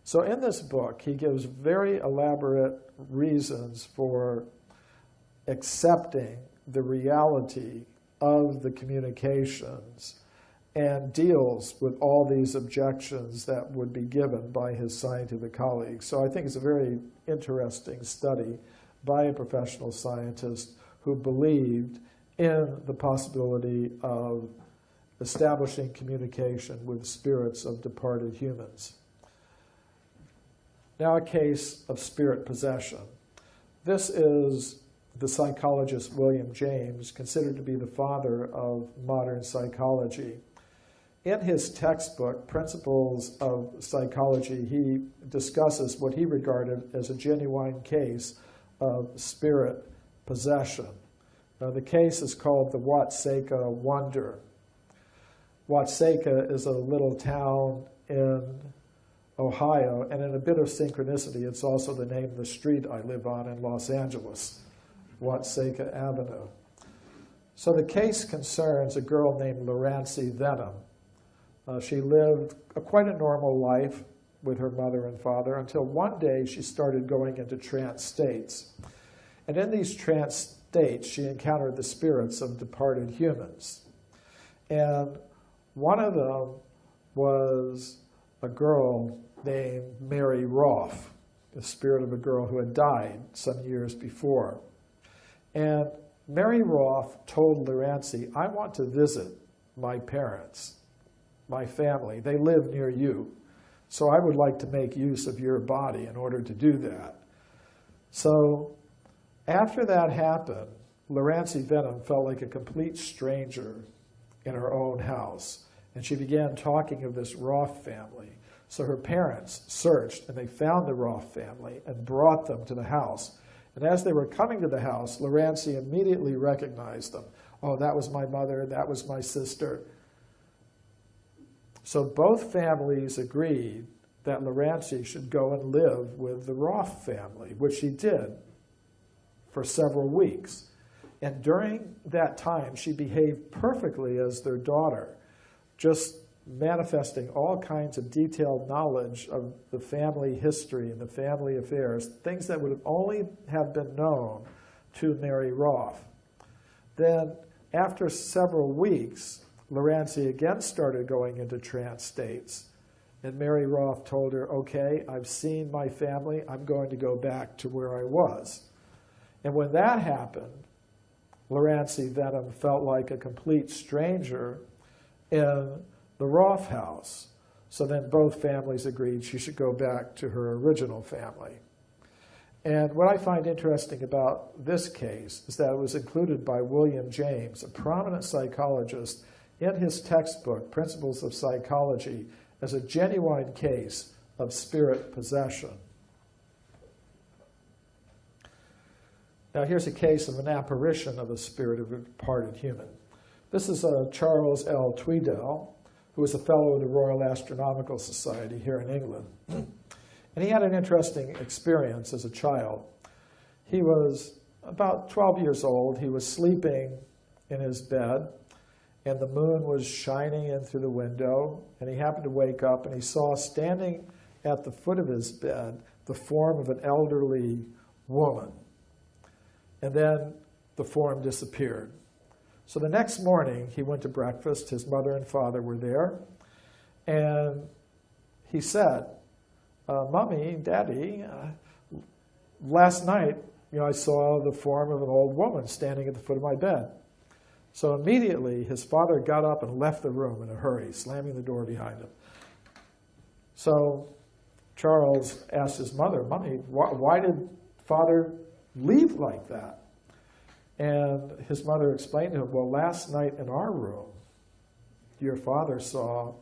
So in this book, he gives very elaborate reasons for accepting the reality of the communications and deals with all these objections that would be given by his scientific colleagues. So I think it's a very interesting study by a professional scientist who believed in the possibility of establishing communication with spirits of departed humans. Now a case of spirit possession. This is the psychologist William James, considered to be the father of modern psychology. In his textbook, Principles of Psychology, he discusses what he regarded as a genuine case of spirit possession. Now, the case is called the Watseka Wonder. Watseka is a little town in Ohio, and in a bit of synchronicity, it's also the name of the street I live on in Los Angeles, Watseka Avenue. So the case concerns a girl named Lorancy Venom. She lived quite a normal life with her mother and father until one day she started going into trance states. And in these trance states, she encountered the spirits of departed humans. And one of them was a girl named Mary Roth, the spirit of a girl who had died some years before. And Mary Roth told Lurancy, I want to visit my parents, my family. They live near you. So I would like to make use of your body in order to do that. So after that happened, Lurancy Venom felt like a complete stranger in her own house. And she began talking of this Roth family. So her parents searched, and they found the Roth family and brought them to the house. And as they were coming to the house, Lurancy immediately recognized them. Oh, that was my mother, that was my sister. So both families agreed that Lurancy should go and live with the Roth family, which she did for several weeks. And during that time, she behaved perfectly as their daughter, just manifesting all kinds of detailed knowledge of the family history and the family affairs, things that would only have been known to Mary Roth. Then, after several weeks, Lurancy again started going into trance states. And Mary Roth told her, okay, I've seen my family, I'm going to go back to where I was. And when that happened, Lurancy Venom felt like a complete stranger in the Roth house. So then both families agreed she should go back to her original family. And what I find interesting about this case is that it was included by William James, a prominent psychologist, in his textbook, Principles of Psychology, as a genuine case of spirit possession. Now here's a case of an apparition of a spirit of a departed human. This is Charles L. Tweedale, who was a fellow of the Royal Astronomical Society here in England. And he had an interesting experience as a child. He was about 12 years old. He was sleeping in his bed, and the moon was shining in through the window, and he happened to wake up, and he saw standing at the foot of his bed the form of an elderly woman. And then the form disappeared. So the next morning, he went to breakfast. His mother and father were there, and he said, Mommy, Daddy, last night, I saw the form of an old woman standing at the foot of my bed. So immediately, his father got up and left the room in a hurry, slamming the door behind him. So Charles asked his mother, Mommy, why did Father leave like that? And his mother explained to him, well, last night in our room, your father saw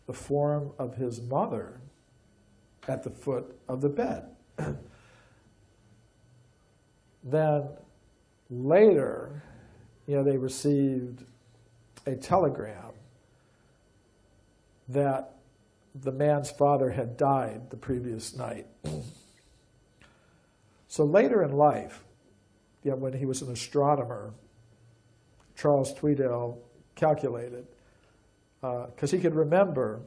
the form of his mother at the foot of the bed. Then later, they received a telegram that the man's father had died the previous night. So later in life, when he was an astronomer, Charles Tweedale calculated, because he could remember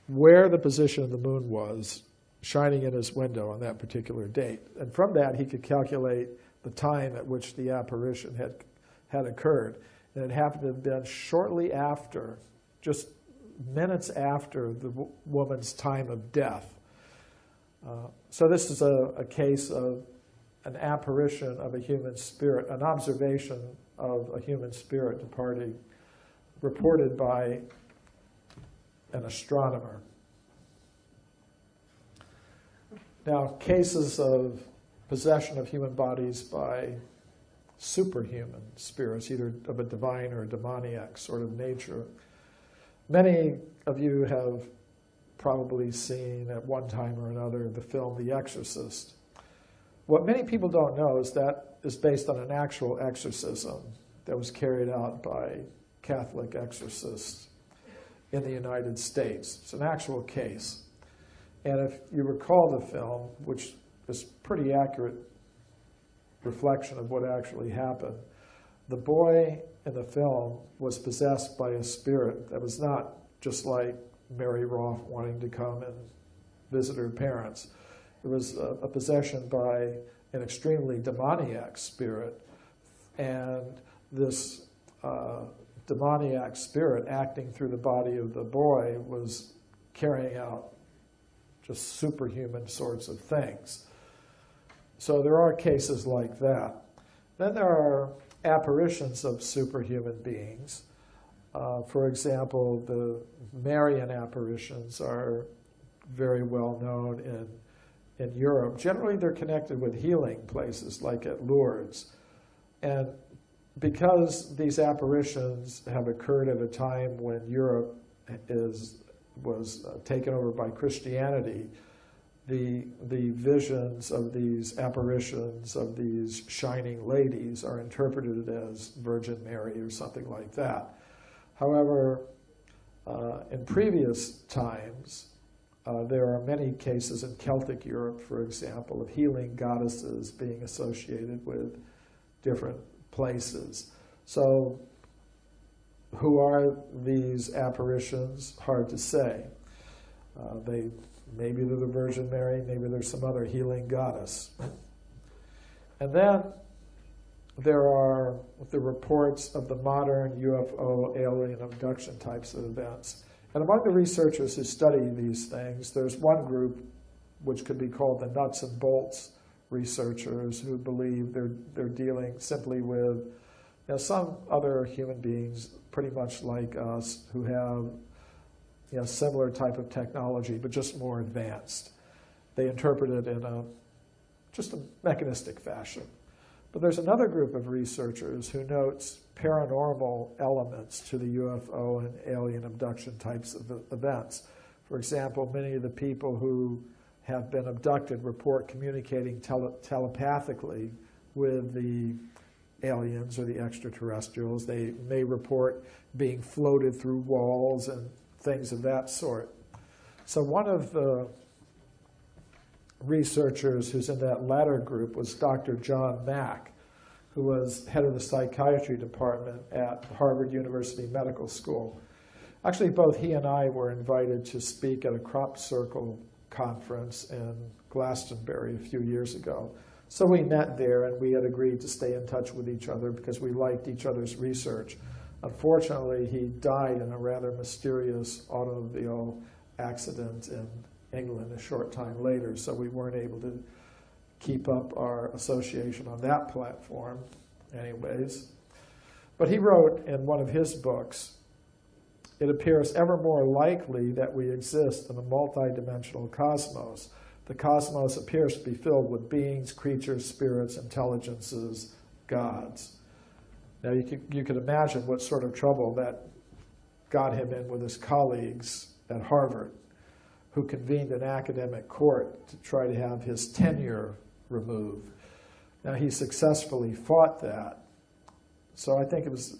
where the position of the moon was shining in his window on that particular date. And from that, he could calculate the time at which the apparition had occurred. And it happened to have been shortly after, just minutes after the woman's time of death. So this is a case of an apparition of a human spirit, an observation of a human spirit departing, reported by an astronomer. Now, cases of possession of human bodies by superhuman spirits, either of a divine or a demoniac sort of nature. Many of you have probably seen at one time or another the film The Exorcist. What many people don't know is that is based on an actual exorcism that was carried out by Catholic exorcists in the United States. It's an actual case. And if you recall the film, which is pretty accurate reflection of what actually happened, the boy in the film was possessed by a spirit that was not just like Mary Roth wanting to come and visit her parents. It was a possession by an extremely demoniac spirit, and this demoniac spirit acting through the body of the boy was carrying out just superhuman sorts of things. So there are cases like that. Then there are apparitions of superhuman beings. For example, the Marian apparitions are very well known in Europe. Generally, they're connected with healing places, like at Lourdes. And because these apparitions have occurred at a time when Europe was taken over by Christianity, the visions of these apparitions of these shining ladies are interpreted as Virgin Mary or something like that. However, in previous times, there are many cases in Celtic Europe, for example, of healing goddesses being associated with different places. So, who are these apparitions? Hard to say. Maybe they're the Virgin Mary, maybe there's some other healing goddess. And then there are the reports of the modern UFO alien abduction types of events. And among the researchers who study these things, there's one group which could be called the nuts and bolts researchers, who believe they're dealing simply with some other human beings pretty much like us who have similar type of technology, but just more advanced. They interpret it in just a mechanistic fashion. But there's another group of researchers who notes paranormal elements to the UFO and alien abduction types of events. For example, many of the people who have been abducted report communicating telepathically with the aliens or the extraterrestrials. They may report being floated through walls and things of that sort. So one of the researchers who's in that latter group was Dr. John Mack, who was head of the psychiatry department at Harvard University Medical School. Actually, both he and I were invited to speak at a crop circle conference in Glastonbury a few years ago. So we met there, and we had agreed to stay in touch with each other because we liked each other's research. Unfortunately, he died in a rather mysterious automobile accident in England a short time later, so we weren't able to keep up our association on that platform anyways. But he wrote in one of his books, "It appears ever more likely that we exist in a multidimensional cosmos. The cosmos appears to be filled with beings, creatures, spirits, intelligences, gods." Now you could imagine what sort of trouble that got him in with his colleagues at Harvard, who convened an academic court to try to have his tenure removed. Now he successfully fought that. So I think it was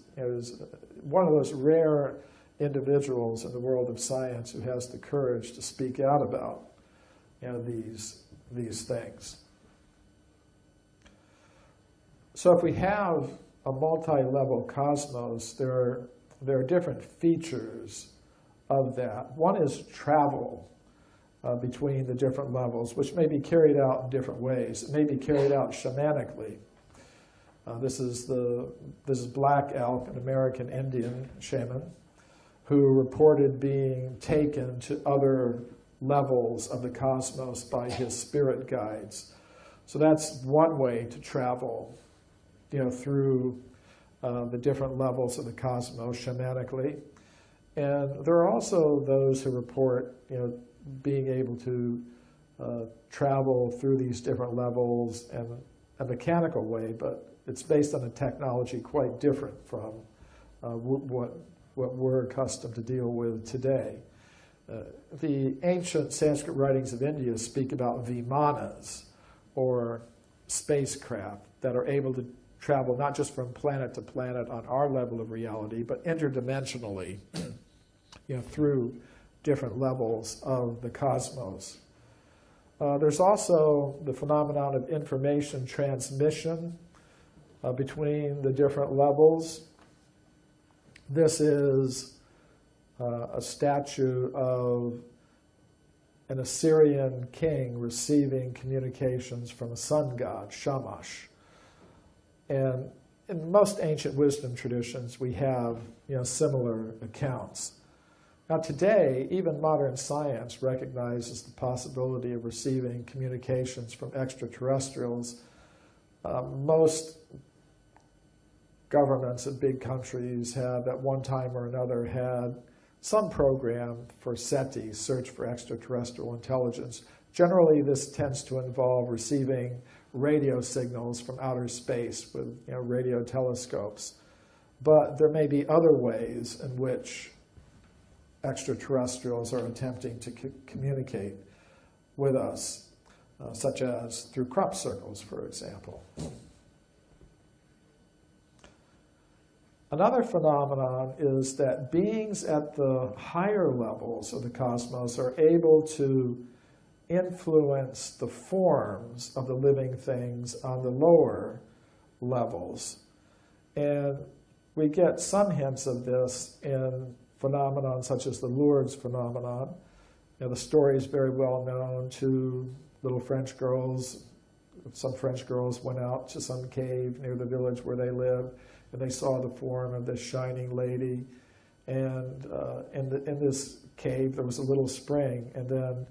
one of those rare individuals in the world of science who has the courage to speak out about these things. So if we have a multi-level cosmos, there are different features of that. One is travel between the different levels, which may be carried out in different ways. It may be carried out shamanically. This is Black Elk, an American Indian shaman, who reported being taken to other levels of the cosmos by his spirit guides. So that's one way to travel, through the different levels of the cosmos shamanically. And there are also those who report, being able to travel through these different levels in a mechanical way, but it's based on a technology quite different from what we're accustomed to deal with today. The ancient Sanskrit writings of India speak about vimanas, or spacecraft, that are able to travel not just from planet to planet on our level of reality, but interdimensionally, through different levels of the cosmos. There's also the phenomenon of information transmission between the different levels. This is a statue of an Assyrian king receiving communications from a sun god, Shamash. And in most ancient wisdom traditions, we have similar accounts. Now today, even modern science recognizes the possibility of receiving communications from extraterrestrials. Most governments in big countries have, at one time or another, had some program for SETI, Search for Extraterrestrial Intelligence. Generally, this tends to involve receiving radio signals from outer space with radio telescopes. But there may be other ways in which extraterrestrials are attempting to communicate with us, such as through crop circles, for example. Another phenomenon is that beings at the higher levels of the cosmos are able to influence the forms of the living things on the lower levels. And we get some hints of this in phenomenon such as the Lourdes phenomenon. The story is very well known. Two little French girls, some French girls went out to some cave near the village where they lived, and they saw the form of this shining lady. And in this cave, there was a little spring, and then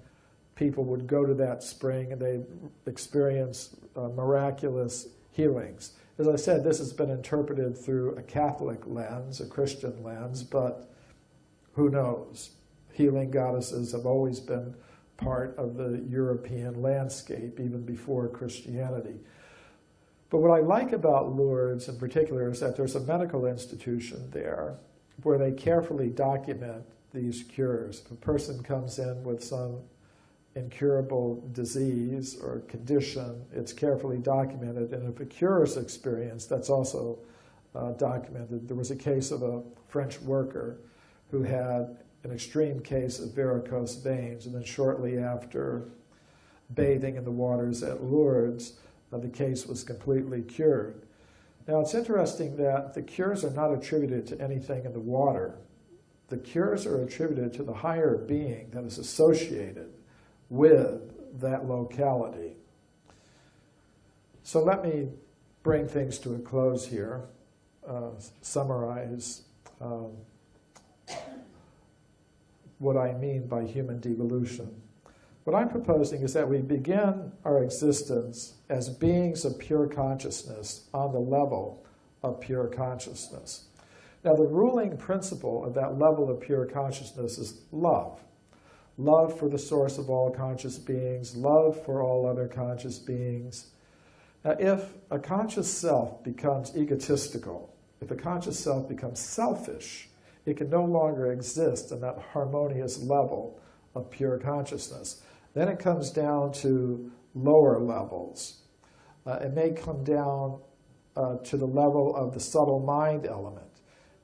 people would go to that spring and they experience miraculous healings. As I said, this has been interpreted through a Catholic lens, a Christian lens, but who knows? Healing goddesses have always been part of the European landscape, even before Christianity. But what I like about Lourdes in particular is that there's a medical institution there where they carefully document these cures. If a person comes in with some incurable disease or condition, it's carefully documented, and if a cure is experienced, that's also documented. There was a case of a French worker who had an extreme case of varicose veins, and then shortly after bathing in the waters at Lourdes, the case was completely cured. Now it's interesting that the cures are not attributed to anything in the water. The cures are attributed to the higher being that is associated with that locality. So let me bring things to a close here, summarize what I mean by human devolution. What I'm proposing is that we begin our existence as beings of pure consciousness on the level of pure consciousness. Now, the ruling principle of that level of pure consciousness is love. Love for the source of all conscious beings, love for all other conscious beings. Now, if a conscious self becomes egotistical, if a conscious self becomes selfish, it can no longer exist in that harmonious level of pure consciousness. Then it comes down to lower levels. It may come down to the level of the subtle mind element,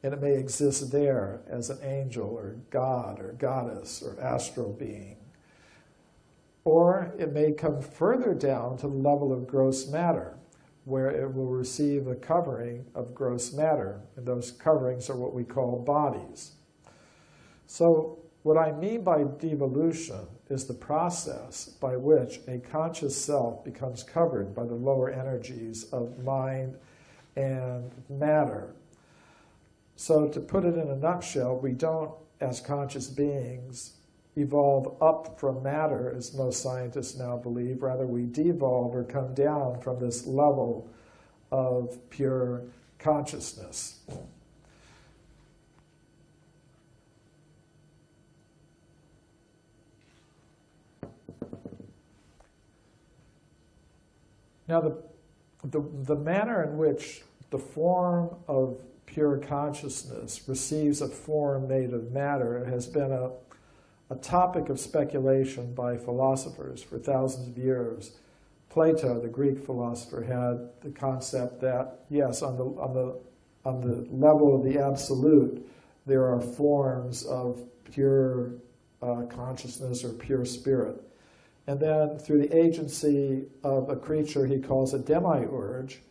and it may exist there as an angel or god or goddess or astral being. Or it may come further down to the level of gross matter, where it will receive a covering of gross matter, and those coverings are what we call bodies. So what I mean by devolution is the process by which a conscious self becomes covered by the lower energies of mind and matter. So to put it in a nutshell, we don't, as conscious beings, evolve up from matter, as most scientists now believe. Rather, we devolve or come down from this level of pure consciousness. Now, the manner in which the form of pure consciousness receives a form made of matter has been a topic of speculation by philosophers for thousands of years. Plato, the Greek philosopher, had the concept that, yes, on the level of the absolute, there are forms of pure consciousness or pure spirit. And then through the agency of a creature he calls a demiurge,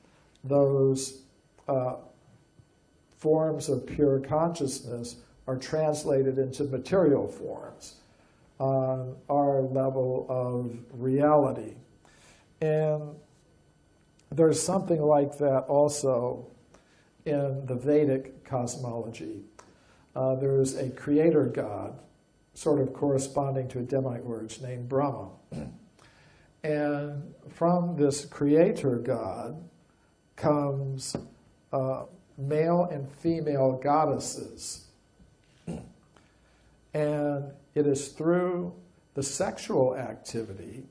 those forms of pure consciousness are translated into material forms on our level of reality. And there's something like that also in the Vedic cosmology. there's a creator god, sort of corresponding to a demiurge named Brahma. And from this creator god comes male and female goddesses. And it is through the sexual activity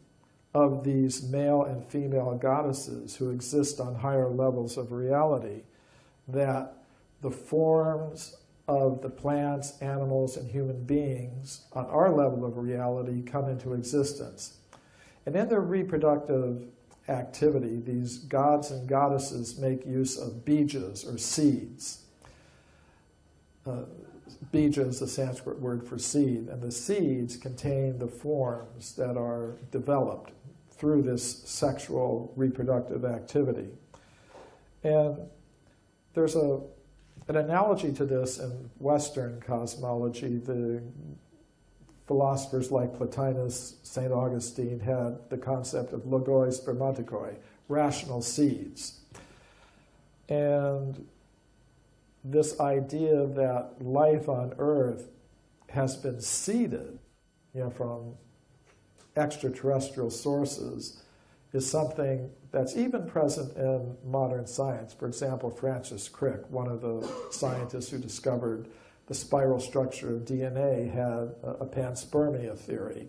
of these male and female goddesses who exist on higher levels of reality that the forms of the plants, animals, and human beings on our level of reality come into existence. And in their reproductive activity, these gods and goddesses make use of bijas, or seeds. Bija is the Sanskrit word for seed, and the seeds contain the forms that are developed through this sexual reproductive activity. And there's an analogy to this in Western cosmology. The philosophers like Plotinus, St. Augustine had the concept of logoi spermatikoi, rational seeds. And this idea that life on Earth has been seeded, from extraterrestrial sources is something that's even present in modern science. For example, Francis Crick, one of the scientists who discovered the spiral structure of DNA, had a panspermia theory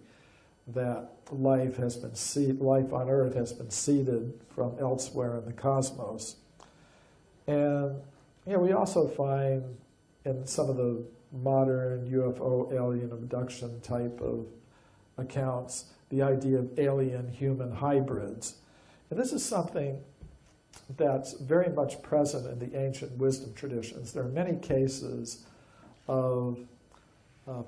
that life on Earth has been seeded from elsewhere in the cosmos. And we also find in some of the modern UFO alien abduction type of accounts the idea of alien-human hybrids. And this is something that's very much present in the ancient wisdom traditions. There are many cases of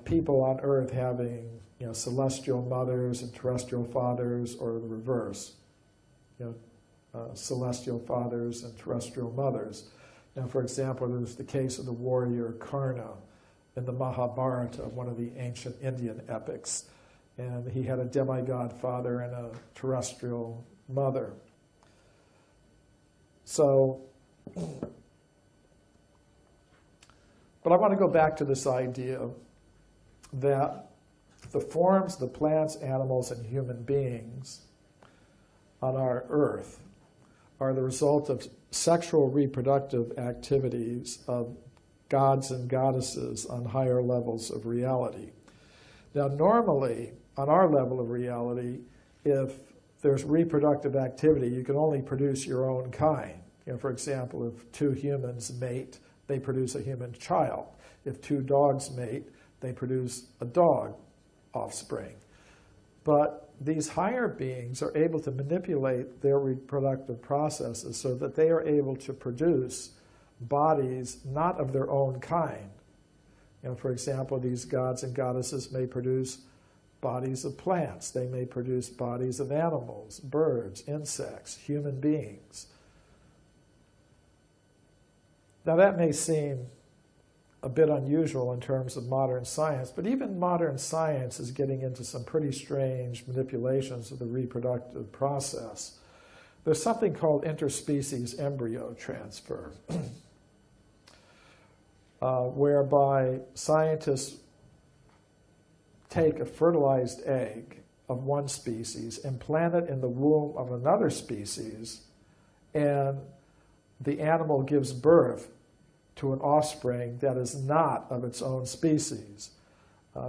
people on Earth having celestial mothers and terrestrial fathers, or the reverse, celestial fathers and terrestrial mothers. Now, for example, there's the case of the warrior Karna in the Mahabharata, one of the ancient Indian epics. And he had a demigod father and a terrestrial mother. So, but I want to go back to this idea that the forms, the plants, animals, and human beings on our Earth are the result of sexual reproductive activities of gods and goddesses on higher levels of reality. Now, normally, on our level of reality, if there's reproductive activity, you can only produce your own kind. For example, if two humans mate, they produce a human child. If two dogs mate, they produce a dog offspring. But these higher beings are able to manipulate their reproductive processes so that they are able to produce bodies not of their own kind. For example, these gods and goddesses may produce bodies of plants. They may produce bodies of animals, birds, insects, human beings. Now that may seem a bit unusual in terms of modern science, but even modern science is getting into some pretty strange manipulations of the reproductive process. There's something called interspecies embryo transfer, whereby scientists take a fertilized egg of one species, implant it in the womb of another species, and the animal gives birth to an offspring that is not of its own species.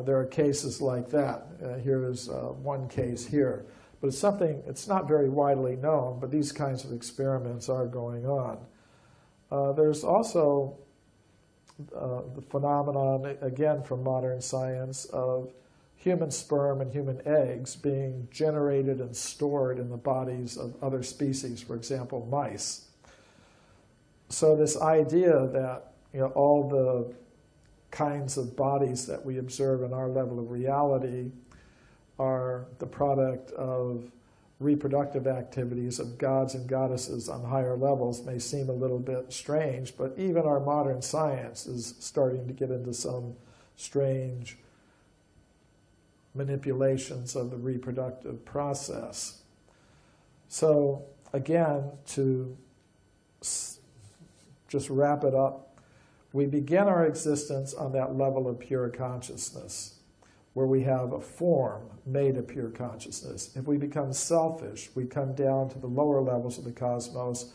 There are cases like that. Here's one case here. But it's something, it's not very widely known, but these kinds of experiments are going on. There's also the phenomenon, again from modern science, of human sperm and human eggs being generated and stored in the bodies of other species, for example, mice. So this idea that all the kinds of bodies that we observe in our level of reality are the product of reproductive activities of gods and goddesses on higher levels may seem a little bit strange, but even our modern science is starting to get into some strange manipulations of the reproductive process. So again, to just wrap it up, We begin our existence on that level of pure consciousness, where we have a form made of pure consciousness. If we become selfish, we come down to the lower levels of the cosmos,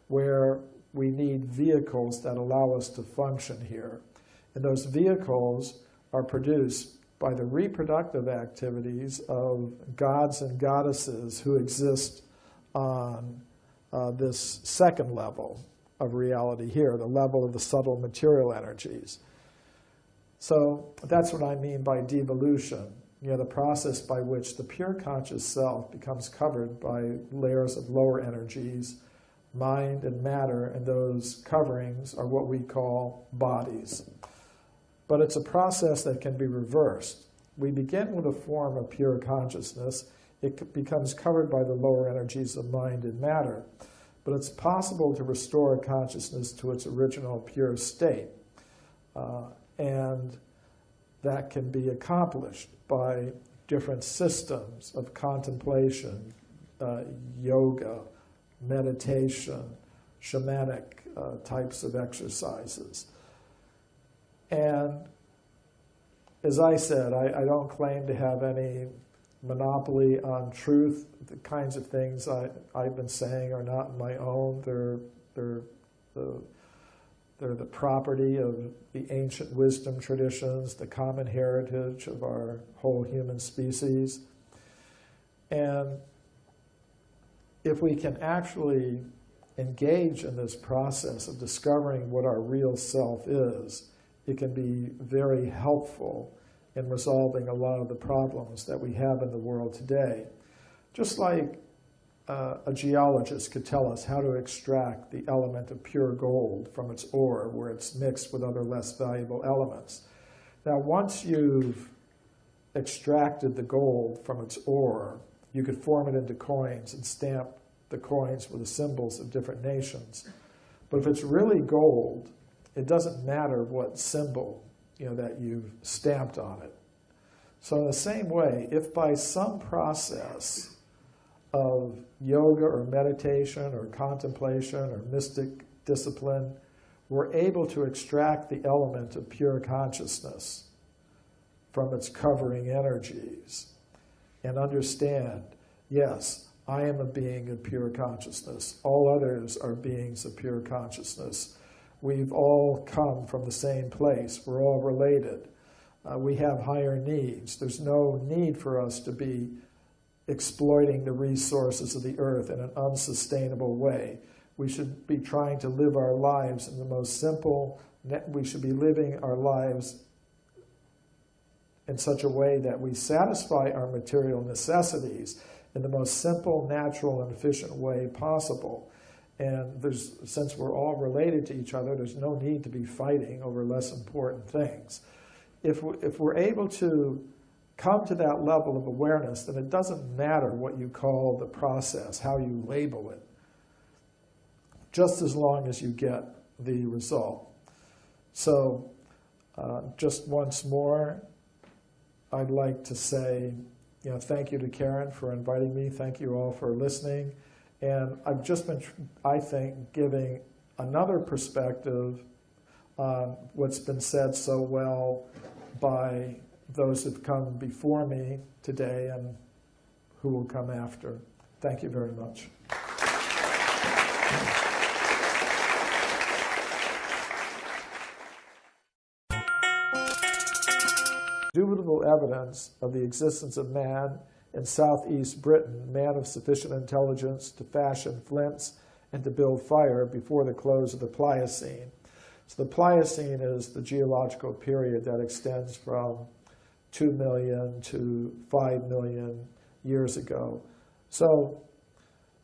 where we need vehicles that allow us to function here. And those vehicles are produced by the reproductive activities of gods and goddesses who exist on this second level of reality here, the level of the subtle material energies. So that's what I mean by devolution, the process by which the pure conscious self becomes covered by layers of lower energies, mind and matter, and those coverings are what we call bodies. But it's a process that can be reversed. We begin with a form of pure consciousness. It becomes covered by the lower energies of mind and matter. But it's possible to restore consciousness to its original pure state. And that can be accomplished by different systems of contemplation, yoga, meditation, shamanic types of exercises. And as I said, I don't claim to have any monopoly on truth. The kinds of things I've been saying are not my own. They're the property of the ancient wisdom traditions, the common heritage of our whole human species. And if we can actually engage in this process of discovering what our real self is, it can be very helpful in resolving a lot of the problems that we have in the world today. Just like a geologist could tell us how to extract the element of pure gold from its ore where it's mixed with other less valuable elements. Now, once you've extracted the gold from its ore, you could form it into coins and stamp the coins with the symbols of different nations. But if it's really gold, it doesn't matter what symbol that you've stamped on it. So in the same way, if by some process of yoga or meditation or contemplation or mystic discipline, we're able to extract the element of pure consciousness from its covering energies and understand, yes, I am a being of pure consciousness. All others are beings of pure consciousness. We've all come from the same place. We're all related. We have higher needs. There's no need for us to be exploiting the resources of the earth in an unsustainable way. We should be trying to live our lives in the most simple, we should be living our lives in such a way that we satisfy our material necessities in the most simple, natural, and efficient way possible. And since we're all related to each other, there's no need to be fighting over less important things. If we're able to come to that level of awareness, then it doesn't matter what you call the process, how you label it, just as long as you get the result. So just once more, I'd like to say, thank you to Karen for inviting me. Thank you all for listening. And I've just been, I think, giving another perspective on what's been said so well by those who've come before me today and who will come after. Thank you very much. Indubitable evidence of the existence of man in southeast Britain, man of sufficient intelligence to fashion flints and to build fire before the close of the Pliocene. So the Pliocene is the geological period that extends from 2 million to 5 million years ago. So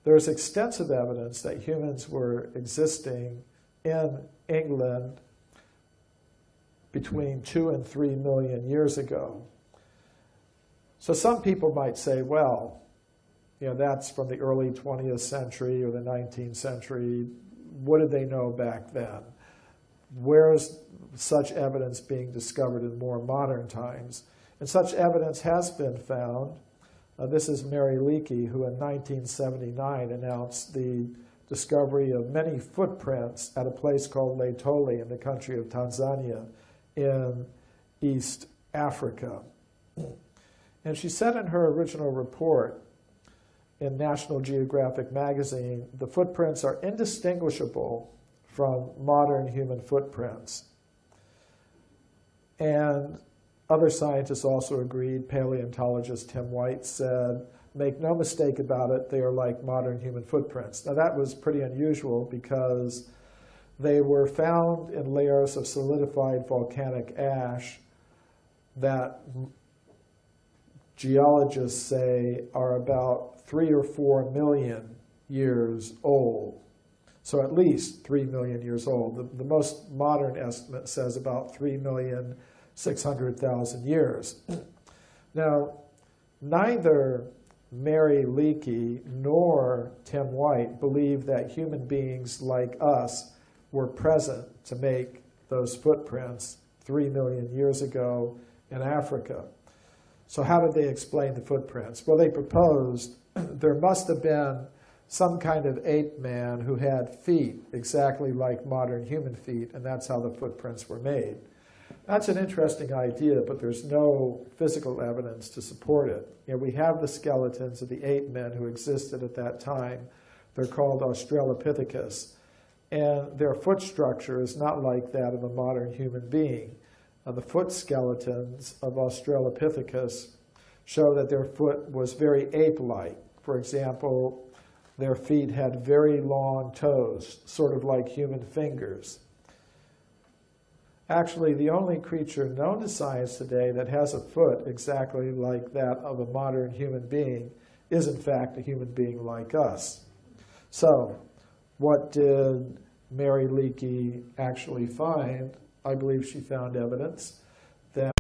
there's extensive evidence that humans were existing in England between 2 and 3 million years ago. So some people might say, well, that's from the early 20th century or the 19th century. What did they know back then? Where is such evidence being discovered in more modern times? And such evidence has been found. This is Mary Leakey, who in 1979 announced the discovery of many footprints at a place called Laetoli in the country of Tanzania in East Africa. And she said in her original report in National Geographic magazine, the footprints are indistinguishable from modern human footprints. And other scientists also agreed. Paleontologist Tim White said, make no mistake about it, they are like modern human footprints. Now that was pretty unusual because they were found in layers of solidified volcanic ash that geologists say are about 3 or 4 million years old. So at least 3 million years old. The most modern estimate says about 3,600,000 years. Now, neither Mary Leakey nor Tim White believe that human beings like us were present to make those footprints 3 million years ago in Africa. So how did they explain the footprints? Well, they proposed there must have been some kind of ape man who had feet exactly like modern human feet, and that's how the footprints were made. That's an interesting idea, but there's no physical evidence to support it. You know, we have the skeletons of the ape men who existed at that time. They're called Australopithecus, and their foot structure is not like that of a modern human being. The foot skeletons of Australopithecus show that their foot was very ape-like. For example, their feet had very long toes, sort of like human fingers. Actually, the only creature known to science today that has a foot exactly like that of a modern human being is, in fact, a human being like us. So, what did Mary Leakey actually find? I believe she found evidence that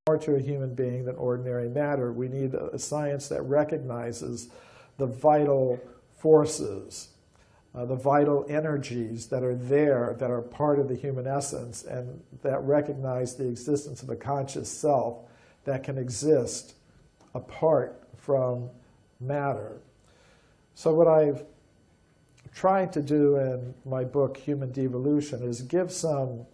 more to a human being than ordinary matter. We need a science that recognizes the vital forces, the vital energies that are there, that are part of the human essence, and that recognize the existence of a conscious self that can exist apart from matter. So what I've tried to do in my book, Human Devolution, is give some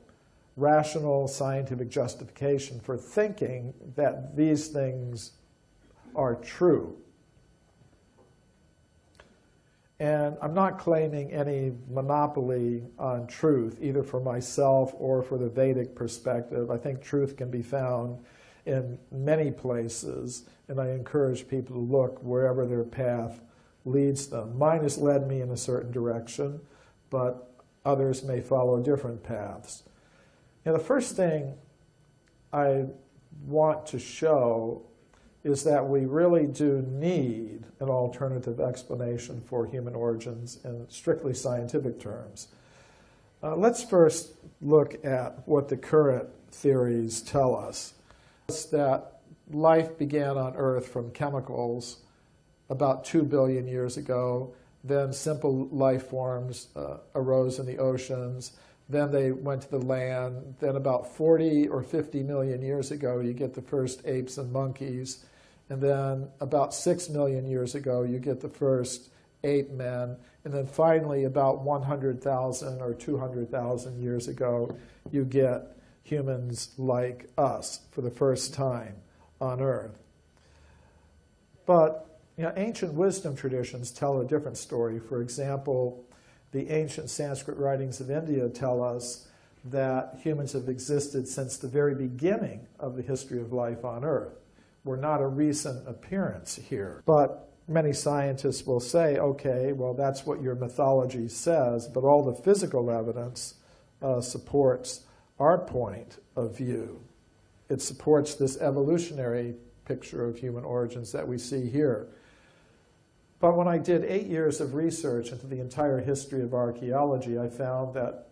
rational scientific justification for thinking that these things are true. And I'm not claiming any monopoly on truth, either for myself or for the Vedic perspective. I think truth can be found in many places, and I encourage people to look wherever their path leads them. Mine has led me in a certain direction, but others may follow different paths. Now, the first thing I want to show is that we really do need an alternative explanation for human origins in strictly scientific terms. Let's first look at what the current theories tell us. It's that life began on Earth from chemicals about 2 billion years ago. Then simple life forms arose in the oceans. Then they went to the land. Then about 40 or 50 million years ago, you get the first apes and monkeys. And then about 6 million years ago, you get the first ape men. And then finally, about 100,000 or 200,000 years ago, you get humans like us for the first time on Earth. But ancient wisdom traditions tell a different story. For example, the ancient Sanskrit writings of India tell us that humans have existed since the very beginning of the history of life on Earth. We're not a recent appearance here. But many scientists will say, okay, well, that's what your mythology says, but all the physical evidence supports our point of view. It supports this evolutionary picture of human origins that we see here. But when I did 8 years of research into the entire history of archaeology, I found that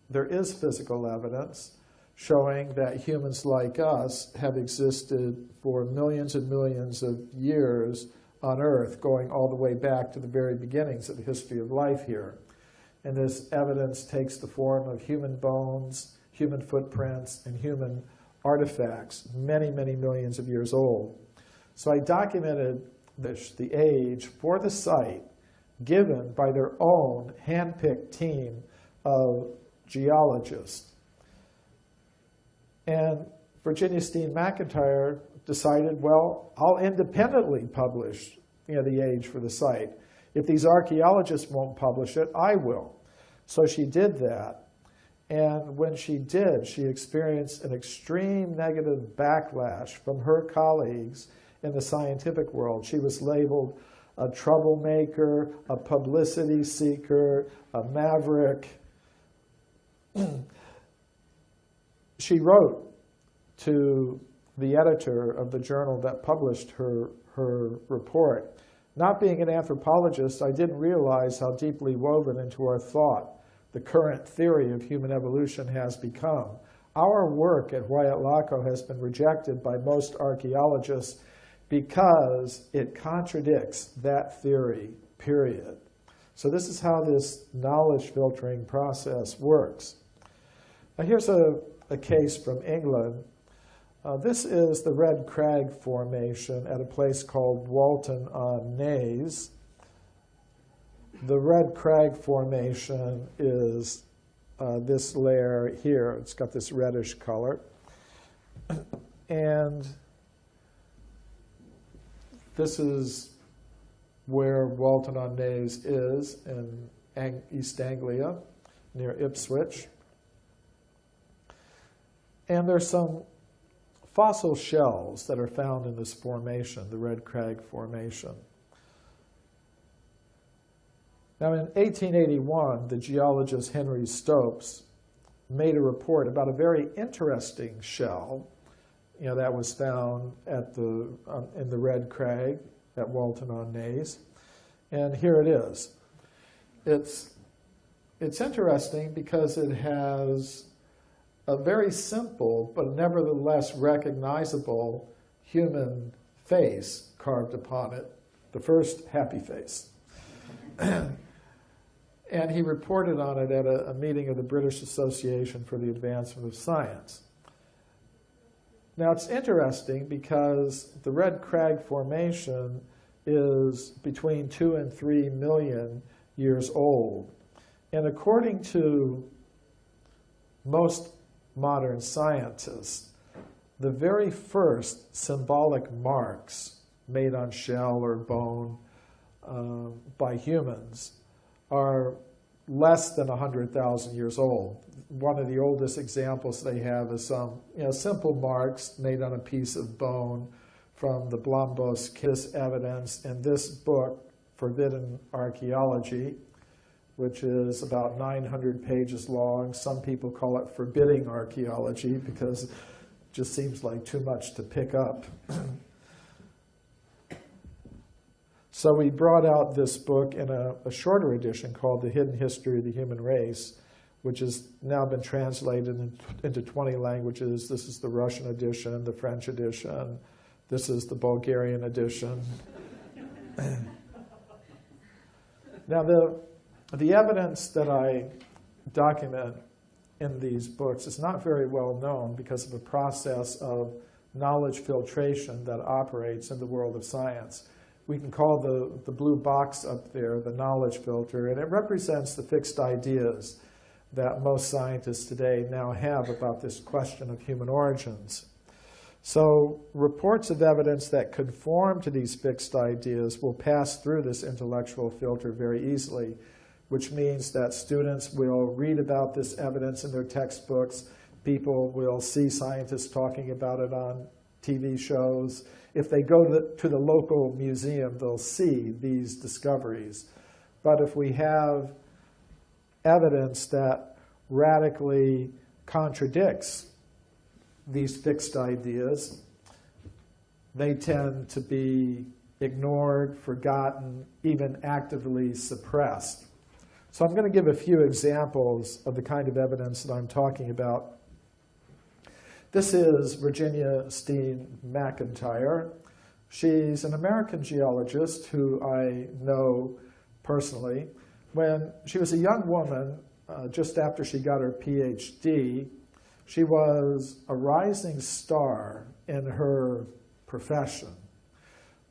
there is physical evidence showing that humans like us have existed for millions and millions of years on Earth, going all the way back to the very beginnings of the history of life here. And this evidence takes the form of human bones, human footprints and human artifacts, many, many millions of years old. So I documented the age for the site given by their own hand-picked team of geologists. And Virginia Steen McIntyre decided, well, I'll independently publish the age for the site. If these archaeologists won't publish it, I will. So she did that. And when she did, she experienced an extreme negative backlash from her colleagues in the scientific world. She was labeled a troublemaker, a publicity seeker, a maverick. She wrote to the editor of the journal that published her report, "Not being an anthropologist, I didn't realize how deeply woven into our thought the current theory of human evolution has become. Our work at Huayatlaco has been rejected by most archaeologists because it contradicts that theory, period." So this is how this knowledge filtering process works. Now here's a case from England. This is the Red Crag Formation at a place called Walton-on-Naze. The Red Crag Formation is this layer here. It's got this reddish color. And this is where Walton-on-Naze is in East Anglia, near Ipswich. And there's some fossil shells that are found in this formation, the Red Crag Formation. Now in 1881, the geologist Henry Stopes made a report about a very interesting shell that was found at in the Red Crag at Walton-on-Naze. And here it is. It's interesting because it has a very simple but nevertheless recognizable human face carved upon it, the first happy face. And he reported on it at a meeting of the British Association for the Advancement of Science. Now it's interesting because the Red Crag Formation is between 2 and 3 million years old. And according to most modern scientists, the very first symbolic marks made on shell or bone by humans are less than 100,000 years old. One of the oldest examples they have is some simple marks made on a piece of bone from the Blombos Kiss evidence in this book, Forbidden Archaeology, which is about 900 pages long. Some people call it forbidding archaeology because it just seems like too much to pick up. So we brought out this book in a shorter edition called The Hidden History of the Human Race, which has now been translated into 20 languages. This is the Russian edition, the French edition. This is the Bulgarian edition. Now, the evidence that I document in these books is not very well known because of a process of knowledge filtration that operates in the world of science. We can call the blue box up there the knowledge filter, and it represents the fixed ideas that most scientists today now have about this question of human origins. So reports of evidence that conform to these fixed ideas will pass through this intellectual filter very easily, which means that students will read about this evidence in their textbooks. People will see scientists talking about it on TV shows. If they go to the local museum, they'll see these discoveries. But if we have evidence that radically contradicts these fixed ideas, they tend to be ignored, forgotten, even actively suppressed. So I'm going to give a few examples of the kind of evidence that I'm talking about. This is Virginia Steen McIntyre. She's an American geologist who I know personally. When she was a young woman, just after she got her PhD, She was a rising star in her profession.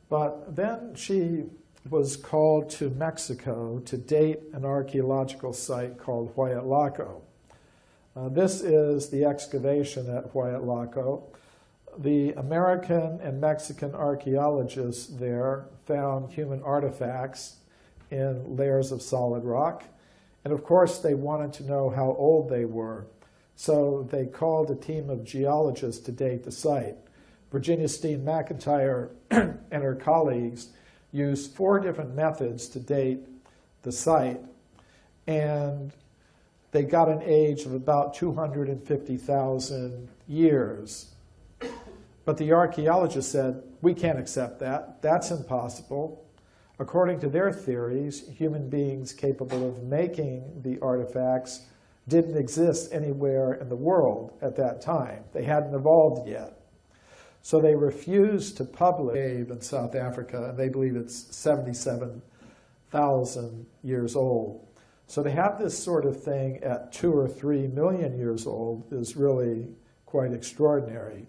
But then she was called to Mexico to date an archaeological site called Huayatlaco. This is the excavation at Huayatlaco. The American and Mexican archaeologists there found human artifacts in layers of solid rock. And of course, they wanted to know how old they were. So they called a team of geologists to date the site. Virginia Steen McIntyre and her colleagues used 4 different methods to date the site. And they got an age of about 250,000 years. But the archaeologists said, we can't accept that. That's impossible. According to their theories, human beings capable of making the artifacts didn't exist anywhere in the world at that time. They hadn't evolved yet. So they refused to publish in South Africa, and they believe it's 77,000 years old. So to have this sort of thing at 2 or 3 million years old is really quite extraordinary.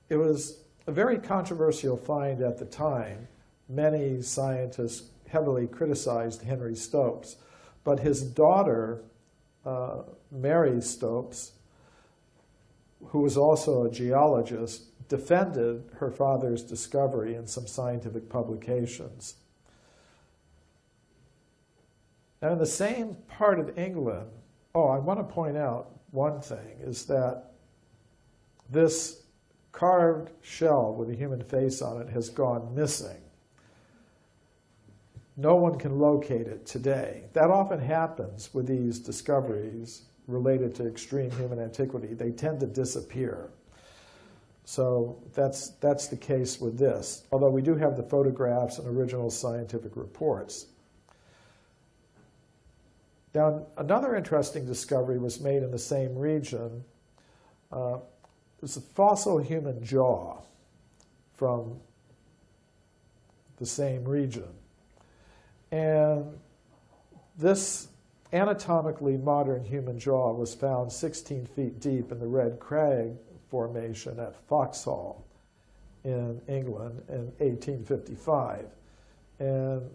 It was a very controversial find at the time. Many scientists heavily criticized Henry Stopes, but his daughter, Mary Stopes, who was also a geologist, defended her father's discovery in some scientific publications. And in the same part of England, I want to point out one thing, is that this carved shell with a human face on it has gone missing. No one can locate it today. That often happens with these discoveries related to extreme human antiquity. They tend to disappear. So that's the case with this, although we do have the photographs and original scientific reports. Now, another interesting discovery was made in the same region. It's a fossil human jaw from the same region. And this anatomically modern human jaw was found 16 feet deep in the Red Crag Formation at Foxhall in England in 1855. And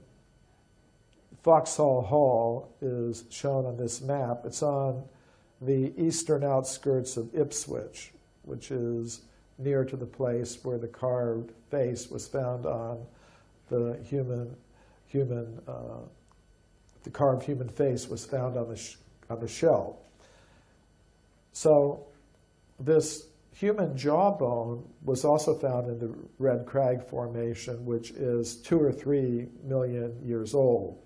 Foxhall Hall is shown on this map. It's on the eastern outskirts of Ipswich, which is near to the place where the carved face was found on the the carved human face was found on the shell. So this human jawbone was also found in the Red Crag Formation, which is 2 or 3 million years old.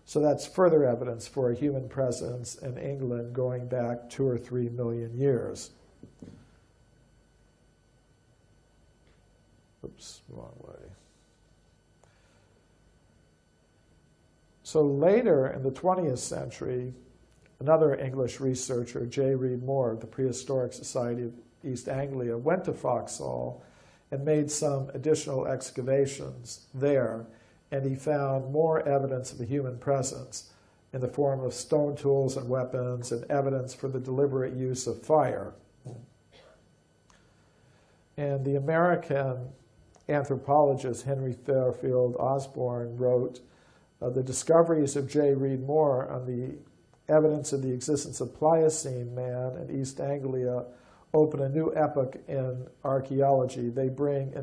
So that's further evidence for a human presence in England going back 2 or 3 million years. Oops, wrong way. So later in the 20th century, another English researcher, J. Reed Moore of the Prehistoric Society of East Anglia, went to Foxhall and made some additional excavations there, and he found more evidence of a human presence in the form of stone tools and weapons and evidence for the deliberate use of fire. And the American anthropologist Henry Fairfield Osborn wrote, the discoveries of J. Reed Moore on the evidence of the existence of Pliocene man in East Anglia open a new epoch in archaeology. They bring